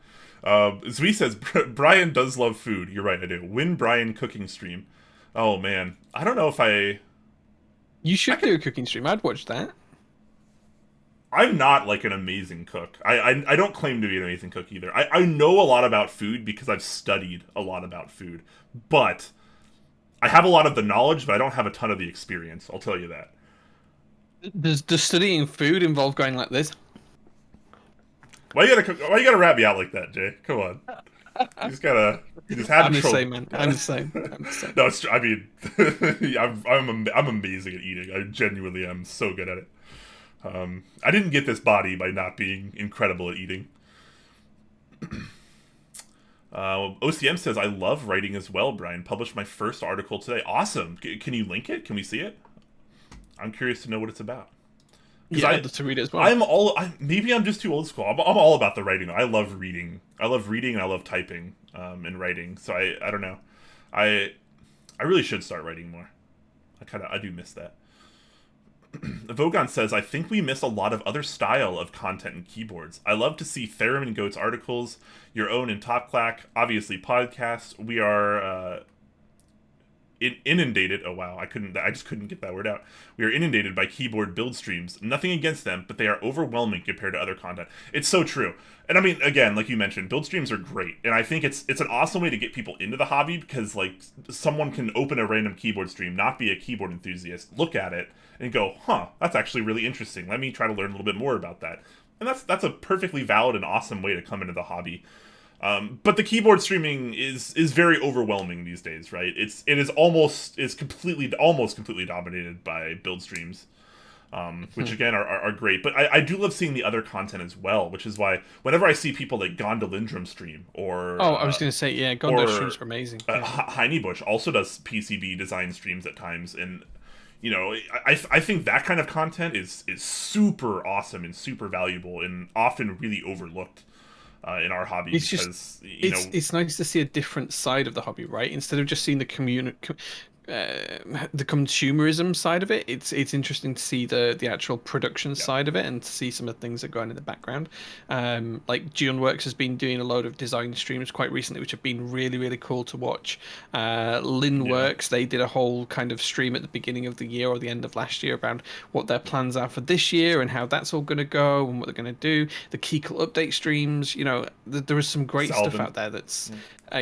Zvi says Brian does love food. You're right, I do. Win Brian cooking stream. Oh man, I don't know if You I should could. do a cooking stream. I'd watch that. I'm not like an amazing cook. I don't claim to be an amazing cook either. I know a lot about food because I've studied a lot about food, but I have a lot of the knowledge, but I don't have a ton of the experience. I'll tell you that. Does studying food involve going like this? Why you gotta wrap me out like that, Jay? Come on. You just gotta. You just had I'm to the troll. same, man. I'm the same. I'm the same. No, I mean, I'm amazing at eating. I genuinely am so good at it. I didn't get this body by not being incredible at eating. OCM says, I love writing as well, Brian. Published my first article today. Awesome. Can you link it? Can we see it? I'm curious to know what it's about. Yeah, I'd love to read it as well. Maybe I'm just too old school. I'm all about the writing. I love reading. I love reading and I love typing and writing. So I don't know. I really should start writing more. I do miss that. Vogon says, I think we miss a lot of other style of content and keyboards. I love to see Theremin Goat's articles, your own and Top Clack, obviously podcasts. We are inundated. Oh wow, I just couldn't get that word out. We are inundated by keyboard build streams. Nothing against them, but they are overwhelming compared to other content. It's so true. And I mean, again, like you mentioned, build streams are great, and I think it's an awesome way to get people into the hobby because like someone can open a random keyboard stream, not be a keyboard enthusiast, look at it and go, huh, that's actually really interesting. Let me try to learn a little bit more about that. And that's a perfectly valid and awesome way to come into the hobby. But the keyboard streaming is very overwhelming these days, right? It is almost completely dominated by build streams, which again are great. But I do love seeing the other content as well, which is why whenever I see people like Gondolindrum stream or I was gonna say, yeah, Gondo streams are amazing. Heine Bush also does PCB design streams at times, and you know, I think that kind of content is super awesome and super valuable and often really overlooked in our hobby It's because just it's nice to see a different side of the hobby, right? Instead of just seeing the consumerism side of it, it's interesting to see the actual production side of it and to see some of the things that go on in the background. Like Geonworks has been doing a load of design streams quite recently, which have been really cool to watch. Linworks, they did a whole kind of stream at the beginning of the year or the end of last year around what their plans are for this year and how that's all going to go and what they're going to do. The Keycle update streams, you know, there is some great stuff out there that's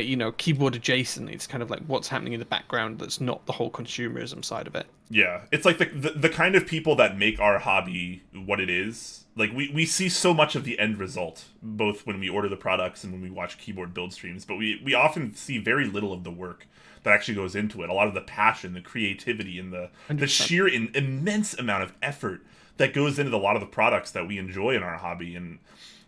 you know, keyboard adjacent. It's kind of like what's happening in the background that's not the whole consumerism side of it. Yeah, it's like the kind of people that make our hobby what it is. Like we see so much of the end result, both when we order the products and when we watch keyboard build streams, but we often see very little of the work that actually goes into it. A lot of the passion, the creativity, and the sheer immense amount of effort that goes into a lot of the products that we enjoy in our hobby. And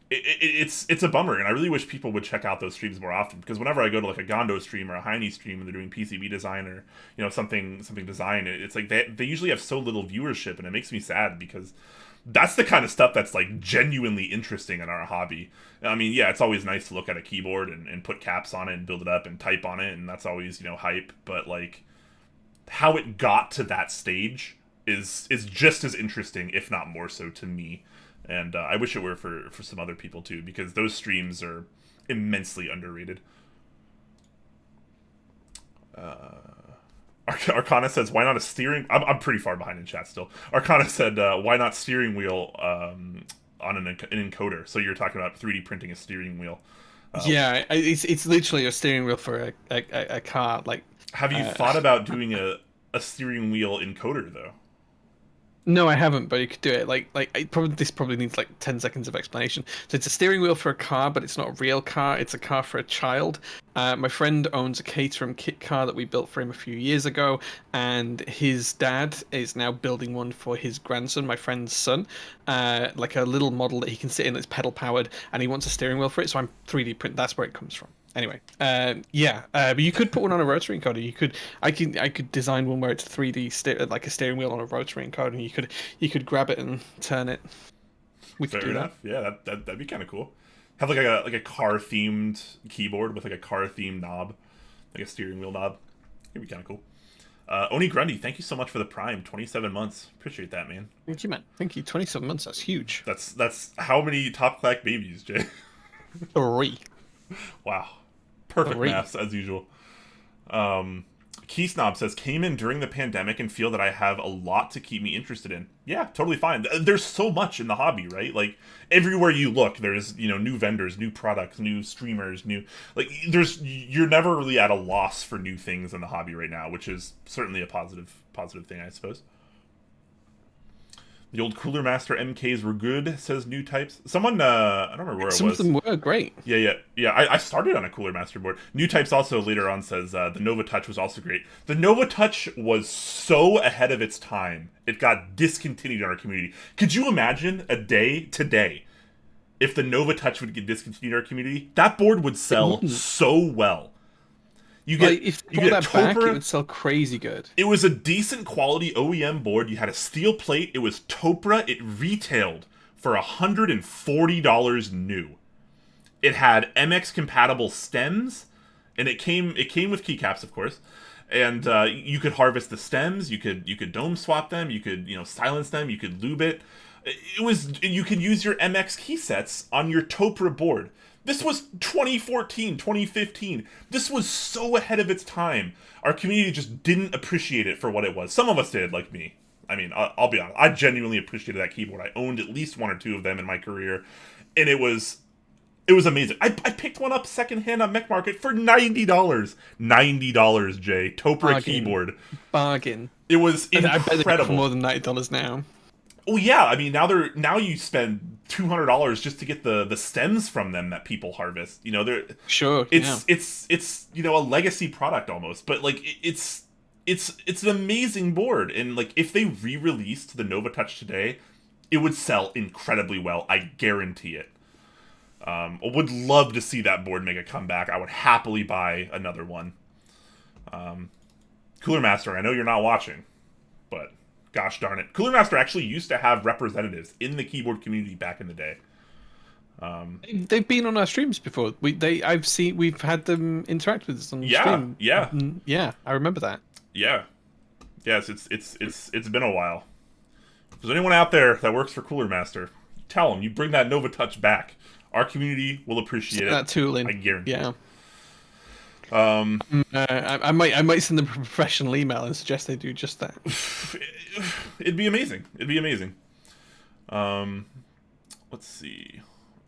it's a bummer, and I really wish people would check out those streams more often, because whenever I go to like a Gondo stream or a Heine stream and they're doing PCB design or you know something design, it's like they usually have so little viewership, and it makes me sad because that's the kind of stuff that's like genuinely interesting in our hobby. I mean, yeah, it's always nice to look at a keyboard and put caps on it and build it up and type on it, and that's always, you know, hype, but like how it got to that stage is just as interesting, if not more so, to me. And I wish it were for some other people too, because those streams are immensely underrated. Arcana says, why not a steering... I'm pretty far behind in chat still. Arcana said, why not steering wheel on an encoder? So you're talking about 3D printing a steering wheel. Yeah, it's literally a steering wheel for a car. Like, have you thought about doing a steering wheel encoder, though? No, I haven't, but you could do it. This probably needs like 10 seconds of explanation. So it's a steering wheel for a car, but it's not a real car. It's a car for a child. My friend owns a Caterham kit car that we built for him a few years ago, and his dad is now building one for his grandson, my friend's son, like a little model that he can sit in that's pedal powered, and he wants a steering wheel for it. So I'm 3D print. That's where it comes from. Anyway, yeah, but you could put one on a rotary encoder. I could design one where it's 3D like a steering wheel on a rotary encoder, and you could grab it and turn it. We could Fair do that. enough. Yeah, that'd be kind of cool. Have like a car themed keyboard with like a car themed knob, like a steering wheel knob. It'd be kind of cool. Oni Grundy, thank you so much for the Prime. 27 months. Appreciate that, man. Thank you, man. Thank you. 27 months. That's huge. That's how many Top Clack babies, Jay? 3. Wow. Perfect 3. maths as usual. Key Snob says, came in during the pandemic and feel that I have a lot to keep me interested in. Yeah, totally fine. There's so much in the hobby, right? Like, everywhere you look, there's, new vendors, new products, new streamers, you're never really at a loss for new things in the hobby right now, which is certainly a positive thing, I suppose. The old Cooler Master MKs were good, says New Types. Someone, I don't remember where it was. Some of them were great. Yeah. I started on a Cooler Master board. New Types also later on says the Nova Touch was also great. The Nova Touch was so ahead of its time, it got discontinued in our community. Could you imagine a day today if the Nova Touch would get discontinued in our community? That board would sell so well. If you get that back, it would sell crazy good. It was a decent quality OEM board. You had a steel plate. It was Topra. It retailed for $140 new. It had MX compatible stems, and it came with keycaps, of course. And you could harvest the stems. You could dome swap them. You could silence them. You could lube it. You could use your MX key sets on your Topra board. This was 2014, 2015. This was so ahead of its time. Our community just didn't appreciate it for what it was. Some of us did, like me. I mean, I'll be honest. I genuinely appreciated that keyboard. I owned at least one or two of them in my career, and it was amazing. I picked one up secondhand on Mech Market for $90. $90, Jay. Topra keyboard. Bargain. It was incredible. I bet they're for more than $90 now. Oh yeah, I mean now you spend $200 just to get the stems from them that people harvest. They're sure. It's a legacy product almost, but like it's an amazing board, and like if they re-released the Nova Touch today, it would sell incredibly well. I guarantee it. I would love to see that board make a comeback. I would happily buy another one. Cooler Master, I know you're not watching, but gosh darn it. Cooler Master actually used to have representatives in the keyboard community back in the day. They've been on our streams before. We've had them interact with us on stream. Yeah, I remember that. Yeah, yes, it's been a while. If there's anyone out there that works for Cooler Master, tell them you bring that Nova Touch back. Our community will appreciate it. That tooling, I guarantee. Yeah. I might send them a professional email and suggest they do just that. It'd be amazing. Let's see.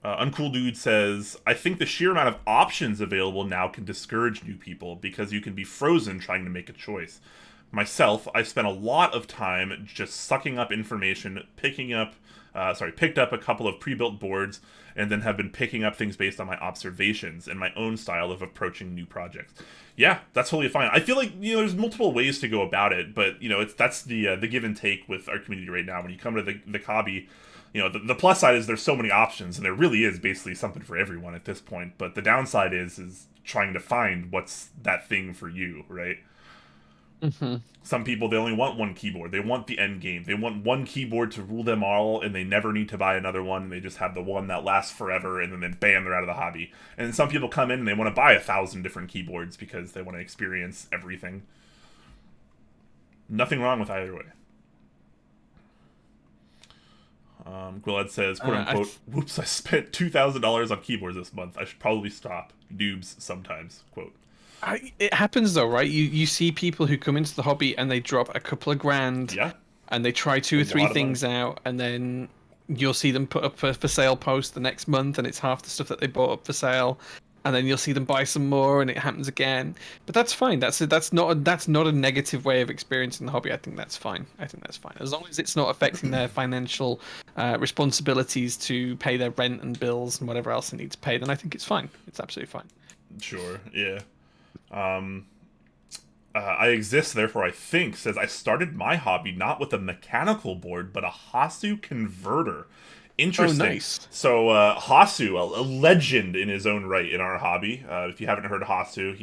Uncool Dude says, I think the sheer amount of options available now can discourage new people because you can be frozen trying to make a choice. Myself, I spent a lot of time just sucking up information, picked up a couple of pre-built boards, and then have been picking up things based on my observations and my own style of approaching new projects. Yeah, that's totally fine. I feel like, there's multiple ways to go about it, but, that's the give and take with our community right now. When you come to the hobby, the plus side is there's so many options, and there really is basically something for everyone at this point, but the downside is trying to find what's that thing for you, right? Mm-hmm. Some people, they only want one keyboard. They want the end game. They want one keyboard to rule them all, and they never need to buy another one, and they just have the one that lasts forever, and then bam, they're out of the hobby. And then some people come in and they want to buy 1,000 different keyboards because they want to experience everything. Nothing wrong with either way. Gwilled says, quote unquote, whoops, I spent $2,000 on keyboards this month. I should probably stop. Noobs sometimes, quote. It happens though, right? You see people who come into the hobby and they drop a couple of grand, yeah, and they try two or three things out, and then you'll see them put up a for sale post the next month, and it's half the stuff that they bought up for sale, and then you'll see them buy some more, and it happens again. But that's fine. That's not a negative way of experiencing the hobby. I think that's fine. As long as it's not affecting their financial responsibilities to pay their rent and bills and whatever else they need to pay, then I think it's fine. It's absolutely fine. Sure. Yeah. I exist, therefore I think, says I started my hobby not with a mechanical board, but a Hasu converter. Oh, Interesting. nice. So Hasu, a legend in his own right in our hobby. If you haven't heard Hasu,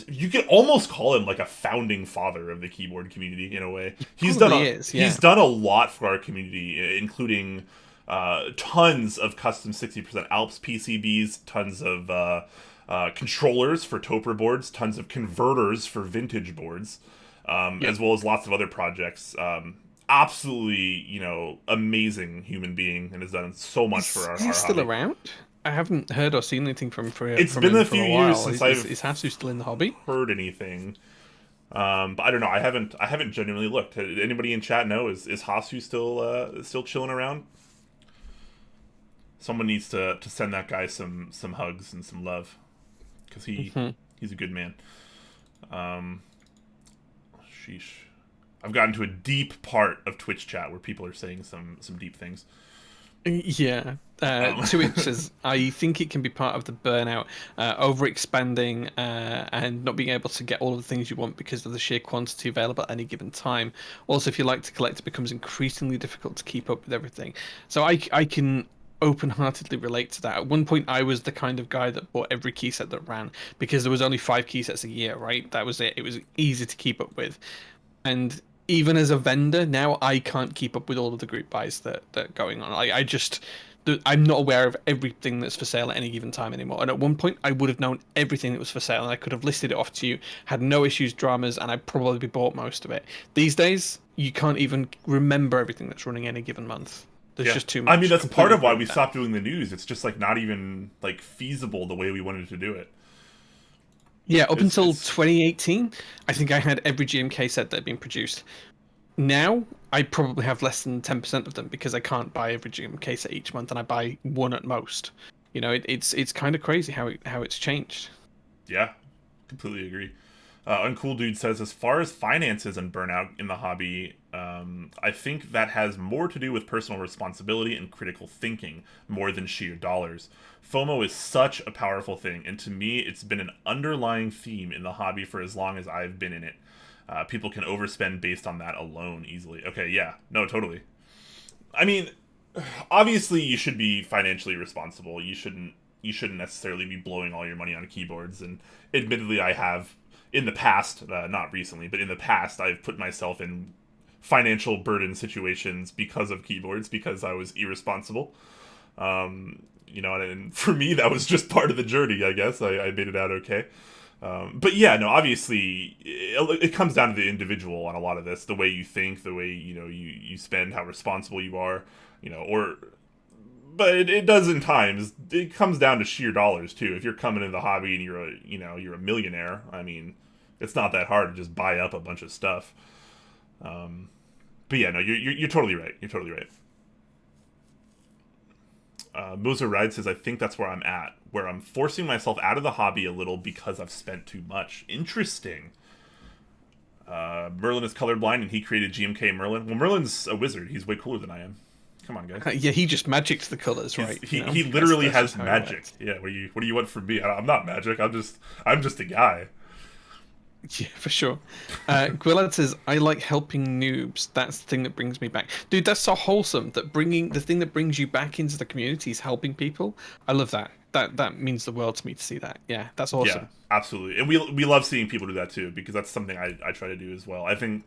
you could almost call him like a founding father of the keyboard community in a way. He probably is, He's yeah. done a lot for our community, including tons of custom 60% Alps PCBs, tons of controllers for Toper boards, tons of converters for vintage boards, Yep. as well as lots of other projects. Absolutely, amazing human being, and has done so much for Is he our still hobby. around? I haven't heard or seen anything It's from been him a for few a years while. since Is I've Hasu still in the hobby? heard anything. But I don't know. I haven't genuinely looked. Anybody in chat know? Is Hasu still chilling around? Someone needs to send that guy some hugs and some love, because Mhm. he's a good man. Um, sheesh. I've gotten to a deep part of Twitch chat where people are saying some deep things. Yeah. Twitch Um, says, I think it can be part of the burnout, overexpanding and not being able to get all of the things you want because of the sheer quantity available at any given time. Also, if you like to collect, it becomes increasingly difficult to keep up with everything. So I can open-heartedly relate to that. At one point, I was the kind of guy that bought every key set that ran because there was only 5 key sets a year, right? That was it. It was easy to keep up with. And even as a vendor now, I can't keep up with all of the group buys that are going on. I just I'm not aware of everything that's for sale at any given time anymore. And at one point, I would have known everything that was for sale, and I could have listed it off to you, had no issues, dramas, and I'd probably bought most of it. These days, you can't even remember everything that's running any given month. There's yeah, just too I mean much. that's part Completely of why agree we with that. stopped doing the news. It's just like not even like feasible the way we wanted to do it. Yeah, up until It's 2018, I think I had every GMK set that had been produced. Now I probably have less than 10% of them because I can't buy every GMK set each month, and I buy one at most. It's kind of crazy how it's changed. Yeah, completely agree. Uncool Dude says, as far as finances and burnout in the hobby, I think that has more to do with personal responsibility and critical thinking more than sheer dollars. FOMO is such a powerful thing, and to me, it's been an underlying theme in the hobby for as long as I've been in it. People can overspend based on that alone easily. Okay, yeah, no, totally. I mean, obviously, you should be financially responsible. You shouldn't necessarily be blowing all your money on keyboards. And admittedly, I have in the past, not recently, but in the past, I've put myself in financial burden situations because of keyboards because I was irresponsible. And for me, that was just part of the journey. I guess I made it out okay. But yeah, no, obviously, it comes down to the individual on a lot of this. The way you think, the way you spend, how responsible you are, or but it does in times. It comes down to sheer dollars too. If you're coming into the hobby and you're a millionaire, I mean, it's not that hard to just buy up a bunch of stuff. But yeah, no, you're totally right. You're totally right. Moser Ride says, I think that's where I'm at, where I'm forcing myself out of the hobby a little because I've spent too much. Interesting. Merlin is colorblind and he created GMK Merlin. Well, Merlin's a wizard. He's way cooler than I am. Come on, guys. Yeah, he just magicked the colors, He's right? he literally That's just has how it magic. works. Yeah, what do you want from me? I'm not magic. I'm just a guy. Yeah, for sure. Gwillad says, I like helping noobs. That's the thing that brings me back. Dude, that's so wholesome that bringing the thing that brings you back into the community is helping people. I love that. That means the world to me to see that. Yeah, that's Yeah, awesome. absolutely. And we love seeing people do that too because that's something I try to do as well. I think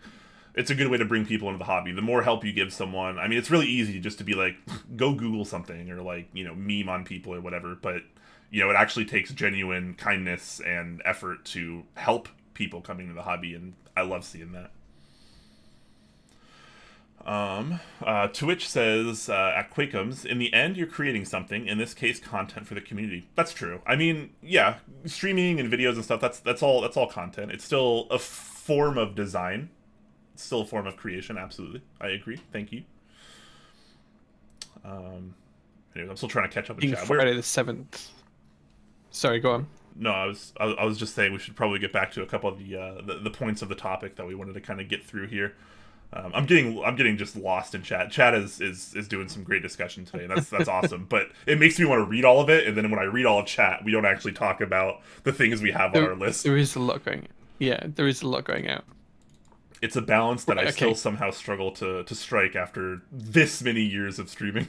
it's a good way to bring people into the hobby. The more help you give someone, I mean, it's really easy just to be like, go Google something or like, meme on people or whatever. But, it actually takes genuine kindness and effort to help people coming into the hobby. And I love seeing that. Twitch says at Quakeums, in the end, you're creating something. In this case, content for the community. That's true. I mean, yeah, streaming and videos and stuff. That's all content. It's still a form of design. It's still a form of creation. Absolutely, I agree. Thank you. Anyways, I'm still trying to catch up in Being chat. Where? Friday the 7th. Sorry, go on. No, I was just saying we should probably get back to a couple of the points of the topic that we wanted to kind of get through here. I'm getting just lost in chat. Chat is doing some great discussion today, and that's awesome. But it makes me want to read all of it, and then when I read all of chat, we don't actually talk about the things we have on There, our list. there is a lot going. Yeah, there is a lot going out. It's a balance that I still Okay. somehow struggle to strike after this many years of streaming.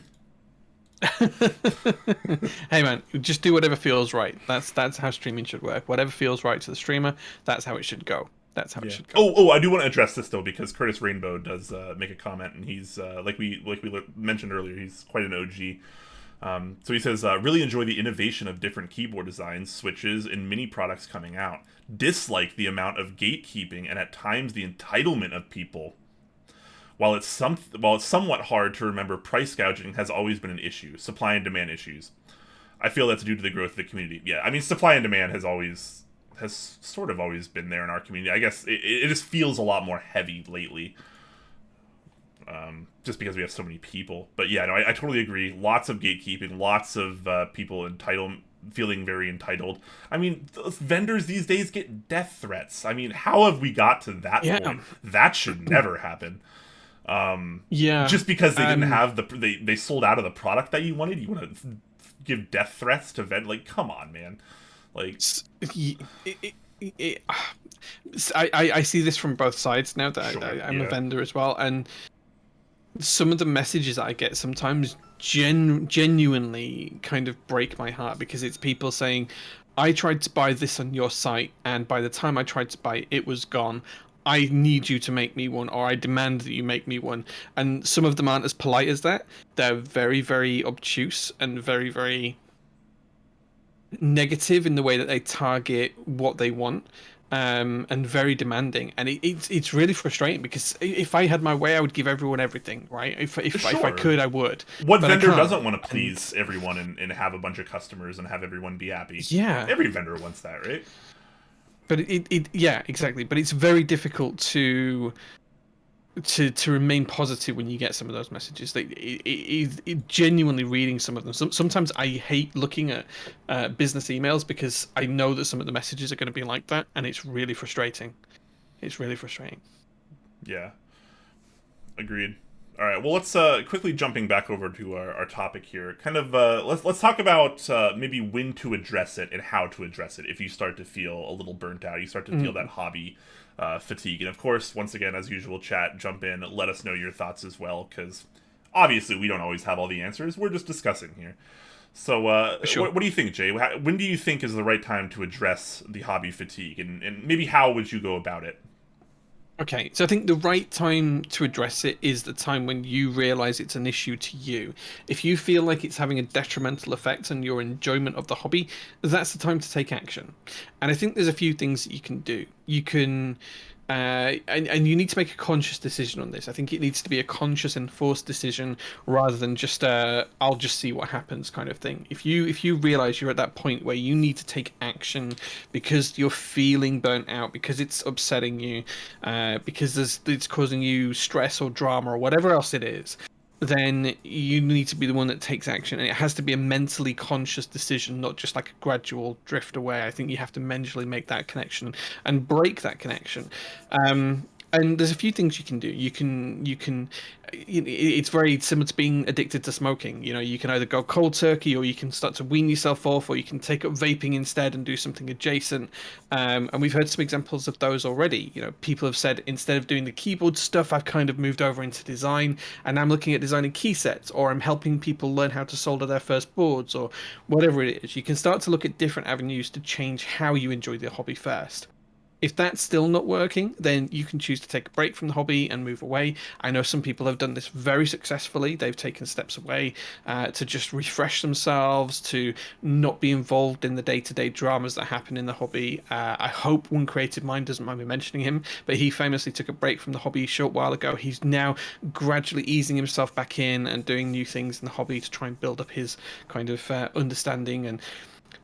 Hey man, just do whatever feels right. That's how streaming should work. Whatever feels right to the streamer, that's how it should go. That's how it Yeah. should go. Oh, I do want to address this though because Curtis Rainbow does make a comment, and he's like we mentioned earlier, he's quite an OG. So he says, really enjoy the innovation of different keyboard designs, switches, and mini products coming out. Dislike the amount of gatekeeping and at times the entitlement of people. While it's somewhat hard to remember, price gouging has always been an issue. Supply and demand issues. I feel that's due to the growth of the community. Yeah, I mean, supply and demand has sort of always been there in our community. I guess it just feels a lot more heavy lately, just because we have so many people. But yeah, no, I totally agree. Lots of gatekeeping, lots of people feeling very entitled. I mean, vendors these days get death threats. I mean, how have we got to that Yeah. point? That should never happen. Yeah. Just because they didn't have they sold out of the product that you wanted, you want to give death threats to like, come on, man. Like, I see this from both sides now that sure, I'm a yeah. vendor as well, and some of the messages I get sometimes genuinely kind of break my heart because it's people saying, I tried to buy this on your site, and by the time I tried to buy it, it was gone. I need you to make me one, or I demand that you make me one. And some of them aren't as polite as that. They're very, very obtuse and very, very negative in the way that they target what they want, and very demanding. And it's really frustrating because if I had my way, I would give everyone everything, right? If I Sure. could, I would. What But I vendor can't. doesn't want to And please everyone and have a bunch of customers and have everyone be happy? yeah, Every vendor wants that, right? but yeah, exactly. But it's very difficult to remain positive when you get some of those messages. It genuinely reading some of them. Sometimes I hate looking at business emails because I know that some of the messages are going to be like that, and it's really frustrating. It's really frustrating. Yeah, agreed. All right, well, let's quickly jumping back over to our topic here. Kind of let's talk about maybe when to address it and how to address it. If you start to feel a little burnt out, you start to feel that hobby fatigue, and of course, once again, as usual, chat, jump in, let us know your thoughts as well, because obviously we don't always have all the answers. We're just discussing here. So, Sure. what do you think, Jay? When do you think is the right time to address the hobby fatigue, and maybe how would you go about it? Okay, so I think the right time to address it is the time when you realize it's an issue to you. If you feel like it's having a detrimental effect on your enjoyment of the hobby, that's the time to take action. And I think there's a few things that you can do. You can and you need to make a conscious decision on this. I think it needs to be a conscious enforced decision rather than just I'll just see what happens kind of thing. If you realize you're at that point where you need to take action because you're feeling burnt out, because it's upsetting you, because it's causing you stress or drama or whatever else it is, then you need to be the one that takes action, and it has to be a mentally conscious decision, not just like a gradual drift away. I think you have to mentally make that connection and break that connection. And there's a few things you can do. It's very similar to being addicted to smoking. You can either go cold turkey, or you can start to wean yourself off, or you can take up vaping instead and do something adjacent. And we've heard some examples of those already. People have said, instead of doing the keyboard stuff, I've kind of moved over into design, and I'm looking at designing key sets, or I'm helping people learn how to solder their first boards, or whatever it is. You can start to look at different avenues to change how you enjoy the hobby first. If that's still not working, then you can choose to take a break from the hobby and move away. I know some people have done this very successfully. They've taken steps away to just refresh themselves, to not be involved in the day-to-day dramas that happen in the hobby. I hope One Creative Mind doesn't mind me mentioning him, but he famously took a break from the hobby a short while ago. He's now gradually easing himself back in and doing new things in the hobby to try and build up his kind of understanding and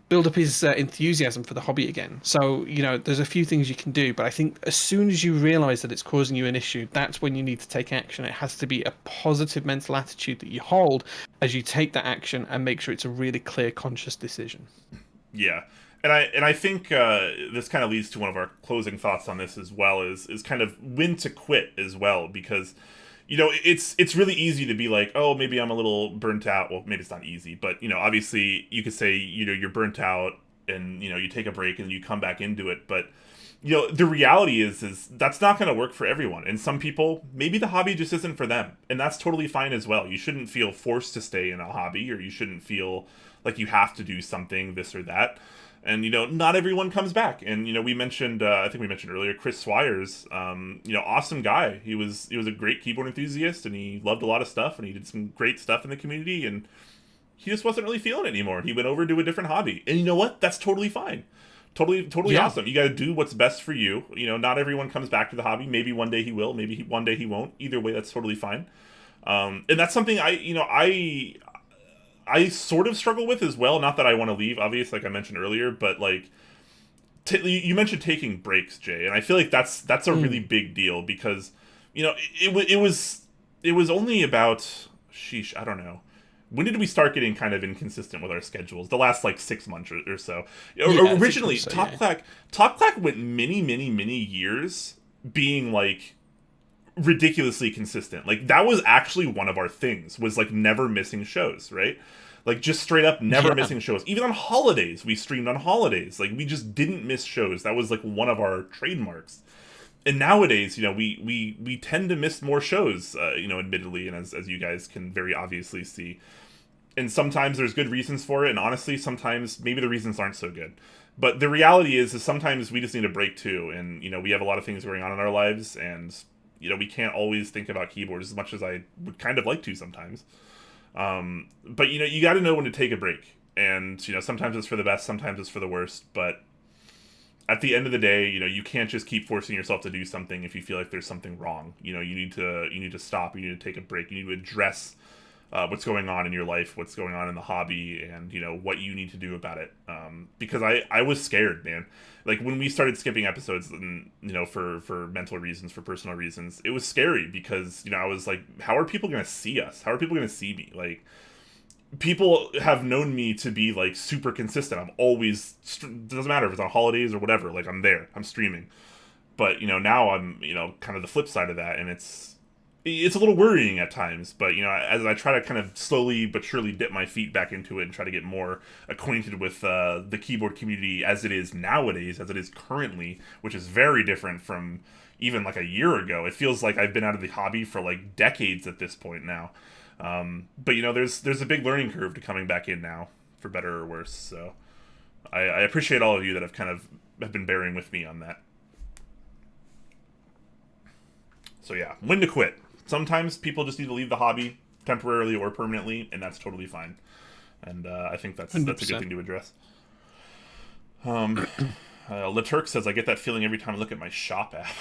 build up his enthusiasm for the hobby again. So, there's a few things you can do, but I think as soon as you realize that it's causing you an issue, that's when you need to take action. It has to be a positive mental attitude that you hold as you take that action, and make sure it's a really clear, conscious decision. Yeah, and I think this kind of leads to one of our closing thoughts on this as well, is kind of when to quit as well, because it's really easy to be like, oh, maybe I'm a little burnt out. Well, maybe it's not easy, but obviously you could say you're burnt out, and you take a break and you come back into it. But the reality is that's not going to work for everyone. And some people, maybe the hobby just isn't for them, and that's totally fine as well. You shouldn't feel forced to stay in a hobby, or you shouldn't feel like you have to do something, this or that. And not everyone comes back. And we mentioned, I think we mentioned earlier, Chris Swires. Awesome guy. He was a great keyboard enthusiast, and he loved a lot of stuff, and he did some great stuff in the community. And he just wasn't really feeling it anymore. He went over to a different hobby, and you know what? That's totally fine. Totally Yeah. awesome. You got to do what's best for you. Not everyone comes back to the hobby. Maybe one day he will. Maybe one day he won't. Either way, that's totally fine. And that's something I sort of struggle with as well. Not that I want to leave, obviously, like I mentioned earlier, but like you mentioned taking breaks, Jay, and I feel like that's a really big deal because it was only about, sheesh, I don't know. When did we start getting kind of inconsistent with our schedules? The last like 6 months or so. Yeah, Originally, 6 months, yeah. Top Clack went many years being like ridiculously consistent. Like that was actually one of our things, was like never missing shows, right? Like just straight up never Yeah. missing shows. Even on holidays, we streamed on holidays. Like we just didn't miss shows. That was like one of our trademarks. And nowadays, we tend to miss more shows, admittedly, and as you guys can very obviously see. And sometimes there's good reasons for it, and honestly, sometimes maybe the reasons aren't so good. But the reality is sometimes we just need a break too, and we have a lot of things going on in our lives, and we can't always think about keyboards as much as I would kind of like to sometimes. But you got to know when to take a break, and sometimes it's for the best, sometimes it's for the worst. But at the end of the day, you can't just keep forcing yourself to do something if you feel like there's something wrong. You need to stop. You need to take a break. You need to address what's going on in your life, what's going on in the hobby, and what you need to do about it. Because I was scared, man. Like when we started skipping episodes, and for mental reasons, for personal reasons, it was scary because I was like, how are people gonna see us? How are people gonna see me? Like, people have known me to be like super consistent. I'm always, doesn't matter if it's on holidays or whatever, like I'm there, I'm streaming. But now I'm kind of the flip side of that, and it's a little worrying at times. But as I try to kind of slowly but surely dip my feet back into it and try to get more acquainted with the keyboard community as it is nowadays, as it is currently, which is very different from even like a year ago. It feels like I've been out of the hobby for like decades at this point now. But there's a big learning curve to coming back in now, for better or worse. So I appreciate all of you that have been bearing with me on that. So yeah, when to quit. Sometimes people just need to leave the hobby temporarily or permanently, and that's totally fine. And I think that's a good thing to address. Laturk says, I get that feeling every time I look at my shop app.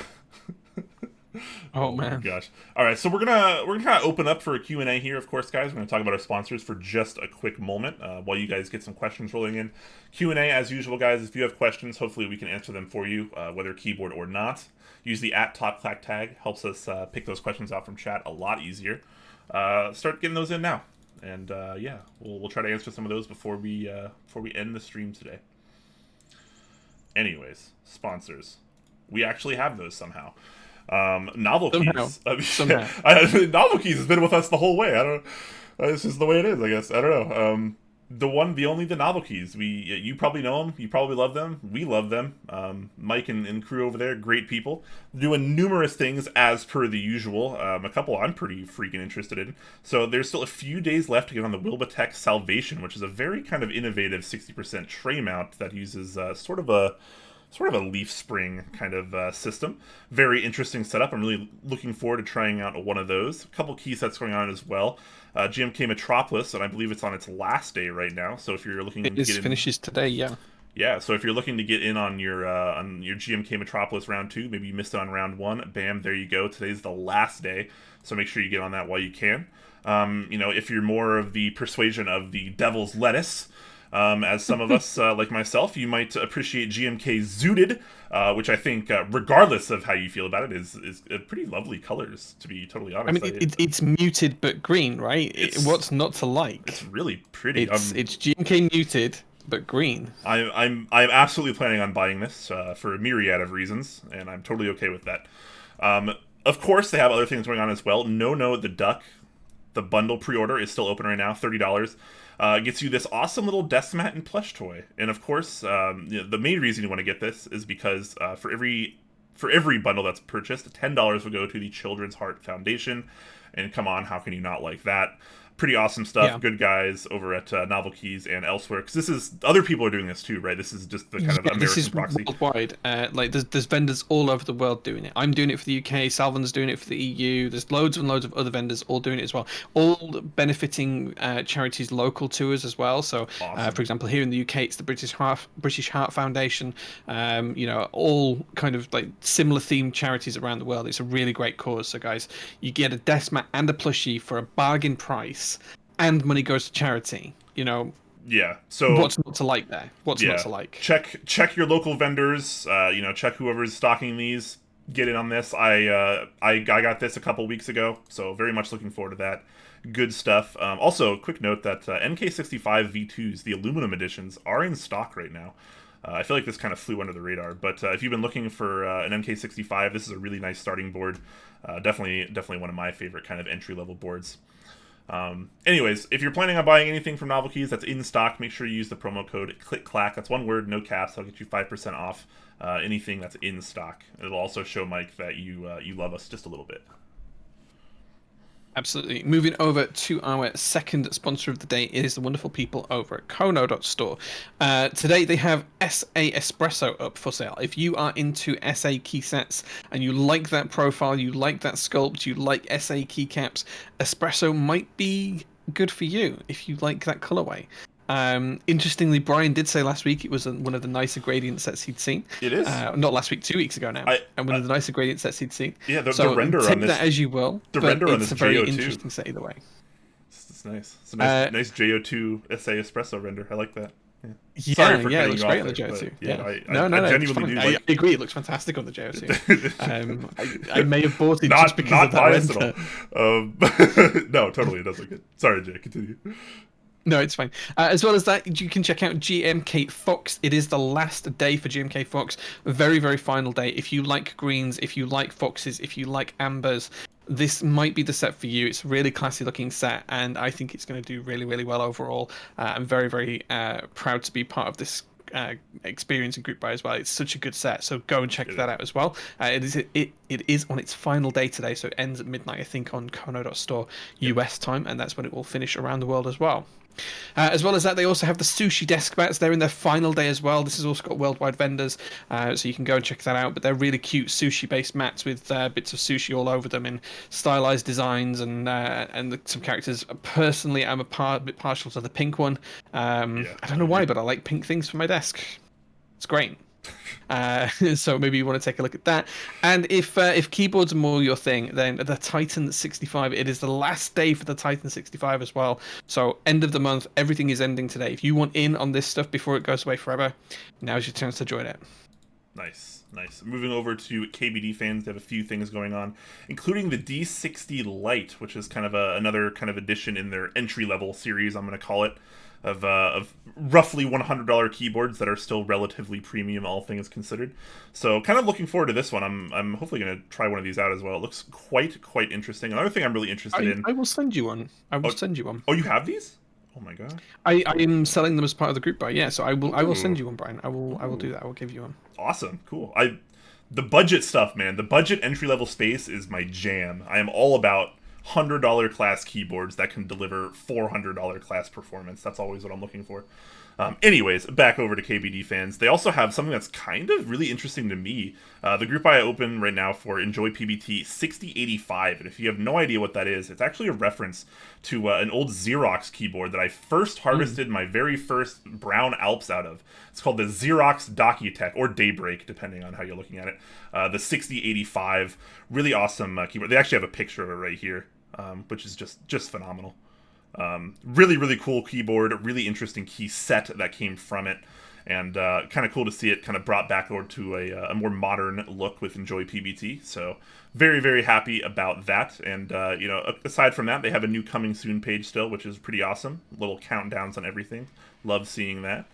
Oh man. My gosh. All right, so we're gonna kind of open up for a Q&A here, of course, guys. We're gonna talk about our sponsors for just a quick moment while you guys get some questions rolling in. Q&A as usual, guys. If you have questions, hopefully we can answer them for you, whether keyboard or not. Use the @TopClack tag, helps us pick those questions out from chat a lot easier. Start getting those in now, and yeah, we'll try to answer some of those before we end the stream today. Anyways, sponsors, we actually have those somehow. Novel Keys. Somehow. Novel Keys has been with us the whole way. I don't. It's just the way it is, I guess. I don't know. The Novel Keys. You probably know them. You probably love them. We love them. Mike and crew over there, great people, doing numerous things as per the usual. A couple I'm pretty freaking interested in. So there's still a few days left to get on the Wilbatech Salvation, which is a very kind of innovative 60% tray mount that uses sort of a leaf spring kind of system. Very interesting setup. I'm really looking forward to trying out one of those. A couple key sets going on as well. GMK Metropolis, and I believe it's on its last day right now. So if you're looking to get in, finishes today, yeah. Yeah, so if you're looking to get in on your GMK Metropolis round 2, maybe you missed it on round 1, bam, there you go. Today's the last day, so make sure you get on that while you can. If you're more of the persuasion of the devil's lettuce, as some of us, like myself, you might appreciate GMK Zooted, which I think, regardless of how you feel about it, is pretty lovely colors, to be totally honest. I mean, it's muted but green, right? What's not to like? It's really pretty. It's GMK muted but green. I'm absolutely planning on buying this for a myriad of reasons, and I'm totally okay with that. Of course, they have other things going on as well. No, the duck. The bundle pre-order is still open right now, $30. Gets you this awesome little desk mat and plush toy. And of course, the main reason you want to get this is because for every bundle that's purchased, $10 will go to the Children's Heart Foundation. And come on, how can you not like that? Pretty awesome stuff. Yeah. Good guys over at Novel Keys and elsewhere. Because this is other people are doing this too, right? This is just the kind of American this is proxy. Worldwide. Like there's vendors all over the world doing it. I'm doing it for the UK. Salvan's doing it for the EU. There's loads and loads of other vendors all doing it as well. All benefiting charities local to us as well. So, Awesome. for example, here in the UK, it's the British Heart Foundation. All kind of like similar themed charities around the world. It's a really great cause. So, guys, you get a desk mat and a plushie for a bargain price. And money goes to charity. Yeah. So what's not to like there? What's not to like? Check your local vendors. Check whoever's stocking these. Get in on this. I got this a couple weeks ago, so very much looking forward to that. Good stuff. Also, quick note that NK65 V2s, the aluminum editions, are in stock right now. I feel like this kind of flew under the radar, but if you've been looking for an NK65, this is a really nice starting board. Definitely one of my favorite kind of entry-level boards. Anyways, if you're planning on buying anything from Novel Keys that's in stock, make sure you use the promo code CLACK. That's one word, no caps. That'll get you 5% off anything that's in stock. It'll also show Mike that you love us just a little bit. Absolutely. Moving over to our second sponsor of the day, it is the wonderful people over at Kono.store. Today they have SA Espresso up for sale. If you are into SA key sets and you like that profile, you like that sculpt, you like SA keycaps, Espresso might be good for you if you like that colorway. Interestingly, Brian did say last week it was one of the nicer gradient sets he'd seen. It is. Not last week, 2 weeks ago now. And one of the nicer gradient sets he'd seen. Yeah, the render on this. Take that as you will. The render on this it's a very JO2. interesting set either way. It's nice. It's a nice JO2 SA Espresso render. I like that. Yeah, it looks great on the JO2. Yeah, I genuinely do. I agree, it looks fantastic on the JO2. I may have bought it just because of that render. At all. No, totally, it does look good. Sorry, Jay, continue. No, it's fine. As well as that, you can check out GMK Fox. It is the last day for GMK Fox. Very, very final day. If you like greens, if you like foxes, if you like ambers, this might be the set for you. It's a really classy looking set, and I think it's going to do really, really well overall. I'm very, very proud to be part of this experience and group buy as well. It's such a good set, so go and check that out as well. It is on its final day today, so it ends at midnight, I think, on Kono.store US time, and that's when it will finish around the world as well. As well as that, they also have the sushi desk mats. They're in their final day as well. This has also got worldwide vendors, so you can go and check that out. But they're really cute sushi-based mats with bits of sushi all over them in stylized designs and some characters. Personally, I'm a bit partial to the pink one. I don't know why, but I like pink things for my desk. It's great. So maybe you want to take a look at that. And if keyboards are more your thing, then the Titan 65, it is the last day for the Titan 65 as well. So end of the month, everything is ending today. If you want in on this stuff before it goes away forever, now's your chance to join it. Nice. Moving over to KBD fans, they have a few things going on, including the D60 Lite, which is kind of another kind of addition in their entry-level series, I'm going to call it, of roughly $100 keyboards that are still relatively premium, all things considered. So kind of looking forward to this one. I'm hopefully going to try one of these out as well. It looks quite interesting. Another thing I'm really interested in... I will send you one. Send you one. Oh, you have these? Oh my god. I am selling them as part of the group buy, yeah, so I will send you one, Brian. I will do that. I will give you one. Awesome. Cool. The budget stuff, man. The budget entry-level space is my jam. I am all about $100 class keyboards that can deliver $400 class performance. That's always what I'm looking for. Anyways, back over to KBD fans. They also have something that's kind of really interesting to me. The group I open right now for Enjoy PBT 6085. And if you have no idea what that is, it's actually a reference to an old Xerox keyboard that I first harvested my very first brown Alps out of. It's called the Xerox Docutech, or Daybreak, depending on how you're looking at it. The 6085. Really awesome keyboard. They actually have a picture of it right here, which is just phenomenal. Really cool keyboard, really interesting key set that came from it, and kind of cool to see it kind of brought back over to a more modern look with Enjoy PBT. So very happy about that. And aside from that, they have a new coming soon page still, which is pretty awesome. Little countdowns on everything. Love seeing that.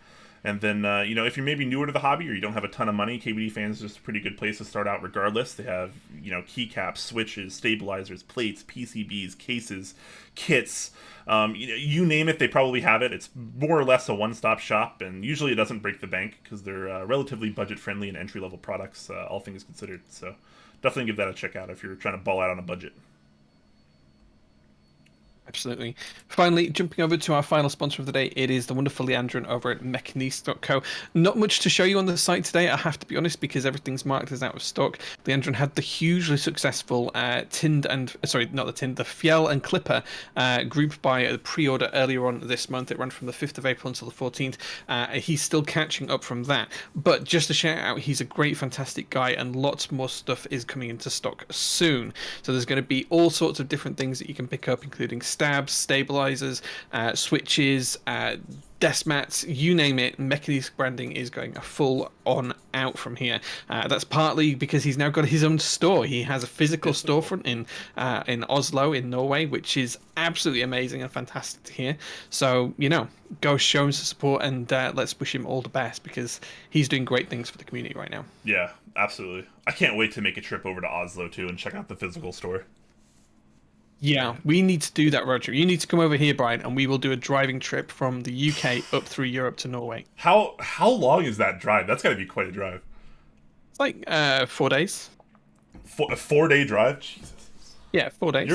And then, if you're maybe newer to the hobby or you don't have a ton of money, KBD Fans is just a pretty good place to start out regardless. They have, keycaps, switches, stabilizers, plates, PCBs, cases, kits. You name it, they probably have it. It's more or less a one-stop shop, and usually it doesn't break the bank because they're relatively budget-friendly and entry-level products, all things considered. So definitely give that a check out if you're trying to ball out on a budget. Absolutely. Finally, jumping over to our final sponsor of the day, it is the wonderful Leandrin over at Mechanise.co. Not much to show you on the site today, I have to be honest, because everything's marked as out of stock. Leandrin had the hugely successful the Fiel and Clipper group buy pre-order earlier on this month. It ran from the 5th of April until the 14th. He's still catching up from that. But just to shout out, he's a great, fantastic guy, and lots more stuff is coming into stock soon. So there's going to be all sorts of different things that you can pick up, including stabs, stabilizers, switches, desk mats, you name it. Mechanise branding is going full on out from here. That's partly because he's now got his own store. He has a physical storefront in Oslo, in Norway, which is absolutely amazing and fantastic to hear. So, go show him some support, and let's wish him all the best, because he's doing great things for the community right now. Yeah, absolutely. I can't wait to make a trip over to Oslo, too, and check out the physical store. Yeah, we need to do that road trip. You need to come over here, Brian, and we will do a driving trip from the UK up through Europe to Norway. How long is that drive? That's got to be quite a drive. It's like 4 days. A 4-day drive? Jesus. Yeah, 4 days.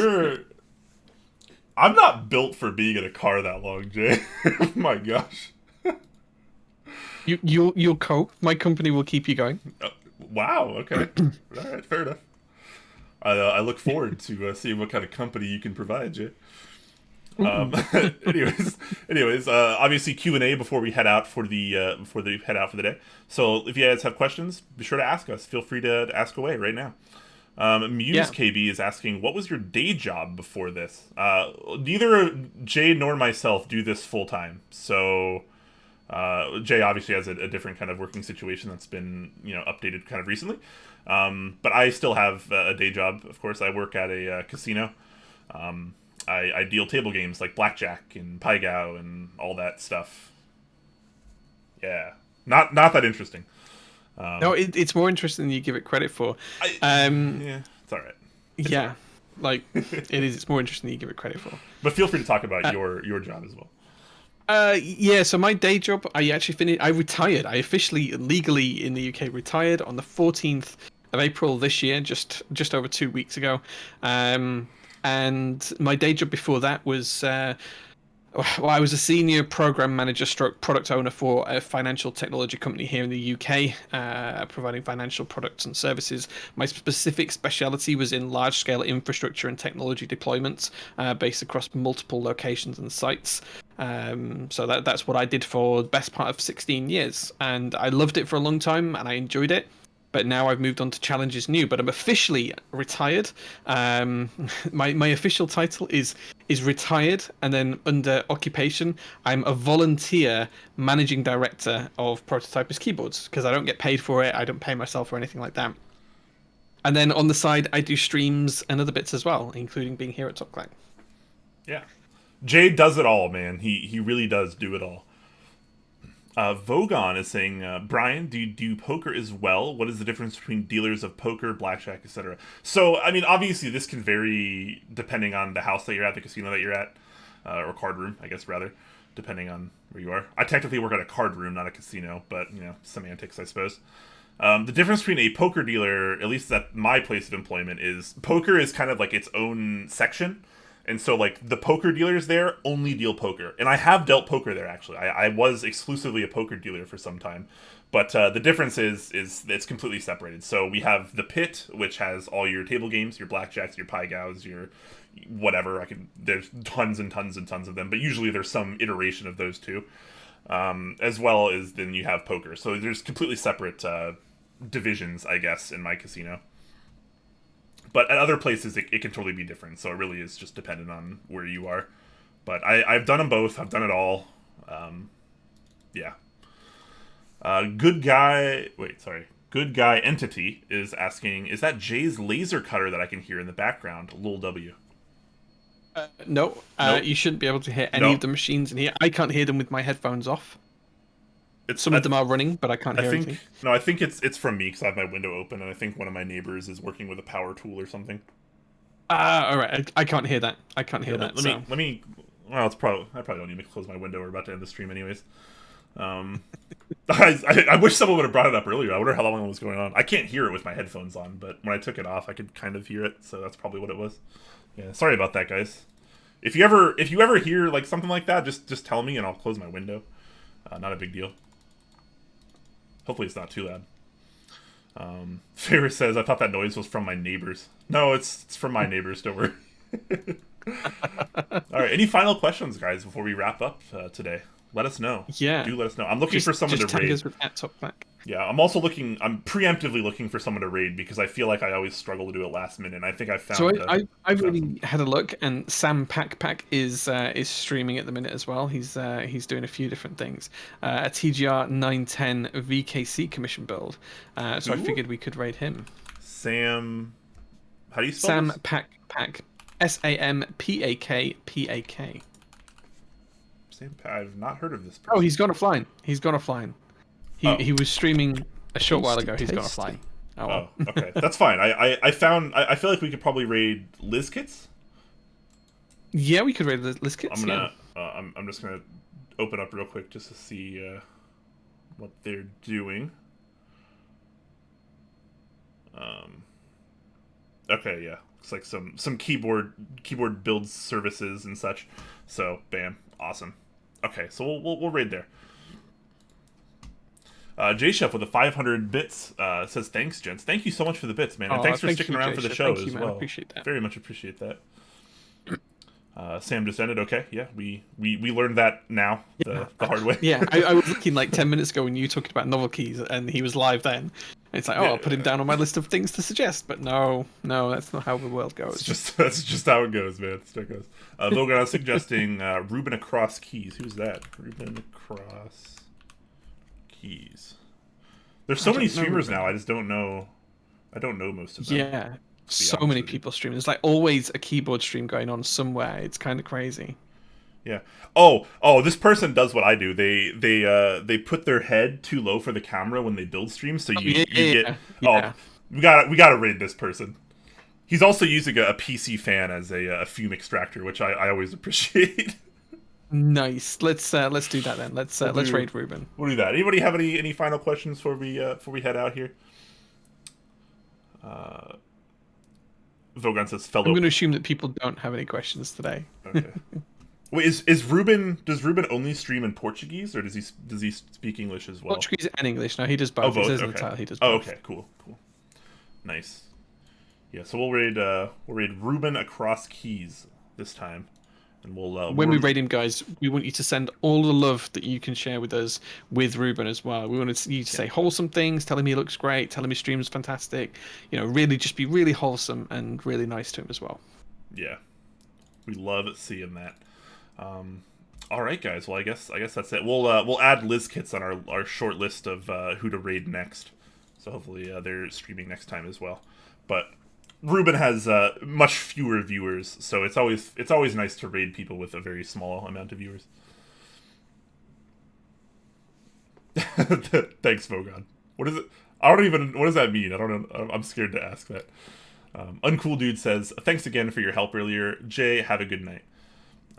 I'm not built for being in a car that long, Jay. Oh my gosh. You'll cope. My company will keep you going. Wow. Okay. All right. Fair enough. I look forward to seeing what kind of company you can provide, Jay. Anyways, obviously Q&A before we head out for the day. So if you guys have questions, be sure to ask us. Feel free to ask away right now. Muse KB is asking, what was your day job before this? Neither Jay nor myself do this full time. So Jay obviously has a different kind of working situation that's been updated kind of recently. But I still have a day job. Of course, I work at a casino. I deal table games like blackjack and pai gow and all that stuff. Yeah, not that interesting. No, it's more interesting than you give it credit for. Yeah, it's all right. Yeah, like it is. It's more interesting than you give it credit for. But feel free to talk about your job as well. Yeah, so my day job, I actually finished. I retired. I officially, legally in the UK, retired on the 14th of April this year, just over 2 weeks ago. And my day job before that was, I was a senior program manager stroke product owner for a financial technology company here in the UK, providing financial products and services. My specific speciality was in large-scale infrastructure and technology deployments based across multiple locations and sites. So that's what I did for the best part of 16 years. And I loved it for a long time, and I enjoyed it. But now I've moved on to challenges new. But I'm officially retired. My official title is retired, and then under occupation, I'm a volunteer managing director of Prototypist Keyboards, because I don't get paid for it. I don't pay myself or anything like that. And then on the side, I do streams and other bits as well, including being here at Top Clack. Yeah, Jay does it all, man. He really does do it all. Vogon is saying, Brian, do you do poker as well? What is the difference between dealers of poker, blackjack, etc.? So, I mean, obviously this can vary depending on the house that you're at, the casino that you're at, or card room, I guess, rather, depending on where you are. I technically work at a card room, not a casino, but, semantics, I suppose. The difference between a poker dealer, at least at my place of employment, is poker is kind of like its own section. And so, like, the poker dealers there only deal poker. And I have dealt poker there, actually. I was exclusively a poker dealer for some time. But the difference is it's completely separated. So we have the pit, which has all your table games, your blackjacks, your pai gows, your whatever. There's tons and tons and tons of them. But usually there's some iteration of those two. As well as then you have poker. So there's completely separate divisions, I guess, in my casino. But at other places, it can totally be different. So it really is just dependent on where you are. But I've done them both. I've done it all. Yeah. Good Guy Entity is asking, is that Jay's laser cutter that I can hear in the background? Lil W. No. Nope. You shouldn't be able to hear any of the machines in here. I can't hear them with my headphones off. it's Some of them are running, but I can't I hear think anything. no, I think it's from me because I have my window open, and I think one of my neighbors is working with a power tool or something. Ah, all right. I can't hear that. I can't Yeah, hear that. So let me. Well, it's probably I probably don't need to close my window. We're about to end the stream anyways. Um, I wish someone would have brought it up earlier. I wonder how long it was going on. I can't hear it with my headphones on, but when I took it off, I could kind of hear it. So that's probably what it was. Yeah, sorry about that, guys. If you ever hear like something like that, just tell me and I'll close my window. Not a big deal. Hopefully it's not too loud. Ferris says, I thought that noise was from my neighbors. No, it's from my neighbors, don't worry. Alright, any final questions, guys, before we wrap up today? Let us know. yeah, Do let us know. I'm looking for someone to tag raid. us with @TopClack. Yeah, I'm also looking, I'm preemptively looking for someone to raid because I feel like I always struggle to do it last minute. And I think I So found I found really had a look, and Sam Pack is streaming at the minute as well. He's doing a few different things. A TGR 910 VKC commission build. So I who? figured we could raid him. Sam, how do you spell Sam this? Pack SAMPAK. Sam, I've not heard of this Oh, person. he's gone offline. He's gone offline. Oh. He was streaming a short while ago. He's gone Tasty. offline. Oh, Oh, well. okay. That's fine. I found, I feel like we could probably raid Liz Kits. Yeah, we could raid the list kits. I'm gonna, Yeah. I'm just gonna open up real quick just to see what they're doing. Okay, yeah, looks like some keyboard build services and such. So, bam, awesome. Okay, so we'll raid there. J Chef with the 500 bits says thanks, gents. Thank you so much for the bits, man, and Aw, thanks for thank sticking you, around J for the Chef. show Thank you, as man. I well. appreciate that. Very much appreciate that. Sam just ended. Okay, yeah, we learned that now the hard way. Yeah, I was looking like 10 minutes ago when you talked about novel keys, and he was live then. And it's like, oh, Yeah. I'll put him down on my list of things to suggest. But no, that's not how the world goes. It's just that's just how it goes, man. It's how it goes. Vogan, I was suggesting Ruben across keys. Who's that? Ruben across keys. There's so many streamers now. I just don't know. I don't know most of them. Yeah, so honest many with you. people streaming. There's like always a keyboard stream going on somewhere. It's kind of crazy. Yeah. Oh, this person does what I do. They put their head too low for the camera when they build streams, so you get. yeah. Oh, we gotta raid this person. He's also using a PC fan as a fume extractor, which I always appreciate. Nice. Let's do that then. Let's raid Ruben. We'll do that. Anybody have any final questions before we head out here? Vogan says fellow. I'm going to assume that people don't have any questions today. Okay. Wait, is Ruben? Does Ruben only stream in Portuguese, or does he speak English as well? Portuguese and English. No, he does both. Oh, both. It says in the Okay. title he does Oh, both. okay. Cool. Nice. Yeah. So we'll raid Ruben across keys this time, and we'll When we raid him, guys, we want you to send all the love that you can share with us with Ruben as well. We want you to say wholesome things, tell him he looks great, tell him his stream's fantastic. You know, really just be really wholesome and really nice to him as well. Yeah, we love seeing that. All right, guys. Well, I guess that's it. We'll add Liz Kits on our short list of who to raid next. So hopefully they're streaming next time as well. But Ruben has much fewer viewers, so it's always nice to raid people with a very small amount of viewers. Thanks, Vogon. What is it? I don't even. What does that mean? I don't know. I'm scared to ask that. Uncool Dude says, "Thanks again for your help earlier, Jay. Have a good night."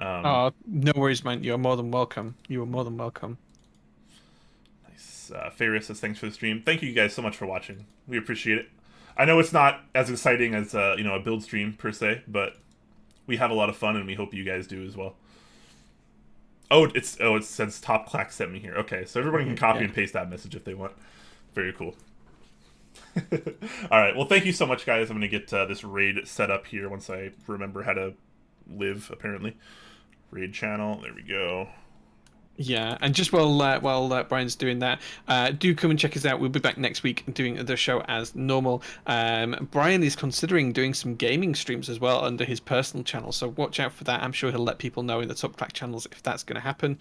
No worries, man. You're more than welcome. You are more than welcome. Nice. Ferris says, "Thanks for the stream. Thank you guys so much for watching. We appreciate it. I know it's not as exciting as a build stream per se, but we have a lot of fun, and we hope you guys do as well." It says Top Clack sent me here. Okay, so everybody can copy and paste that message if they want. Very cool. All right. Well, thank you so much, guys. I'm gonna get this raid set up here once I remember how to live. Apparently, raid channel. There we go. Yeah, and just while Brian's doing that, do come and check us out. We'll be back next week doing the show as normal. Brian is considering doing some gaming streams as well under his personal channel, so watch out for that. I'm sure he'll let people know in the Top Clack channels if that's going to happen.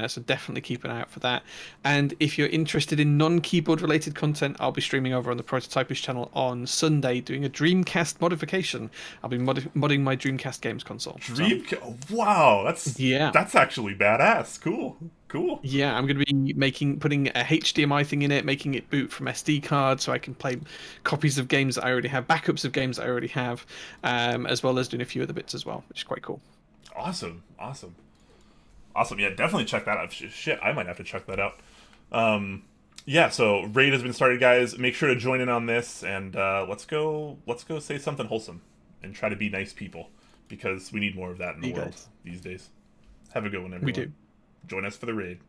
So definitely keep an eye out for that. And if you're interested in non-keyboard related content, I'll be streaming over on the Prototypist channel on Sunday doing a Dreamcast modification. I'll be modding my Dreamcast games console. Wow, that's Yeah. that's actually badass. Cool. Cool. Yeah, I'm going to be putting a HDMI thing in it, making it boot from SD card, so I can play copies of games that I already have, backups of games that I already have, as well as doing a few other bits as well, which is quite cool. Awesome. Awesome. Awesome. Yeah, definitely check that out. Shit, I might have to check that out. Um, yeah. So raid has been started, guys. Make sure to join in on this, and let's go say something wholesome, and try to be nice people, because we need more of that in the You world guys. these days. Have a good one, We everyone. do. Join us for the raid.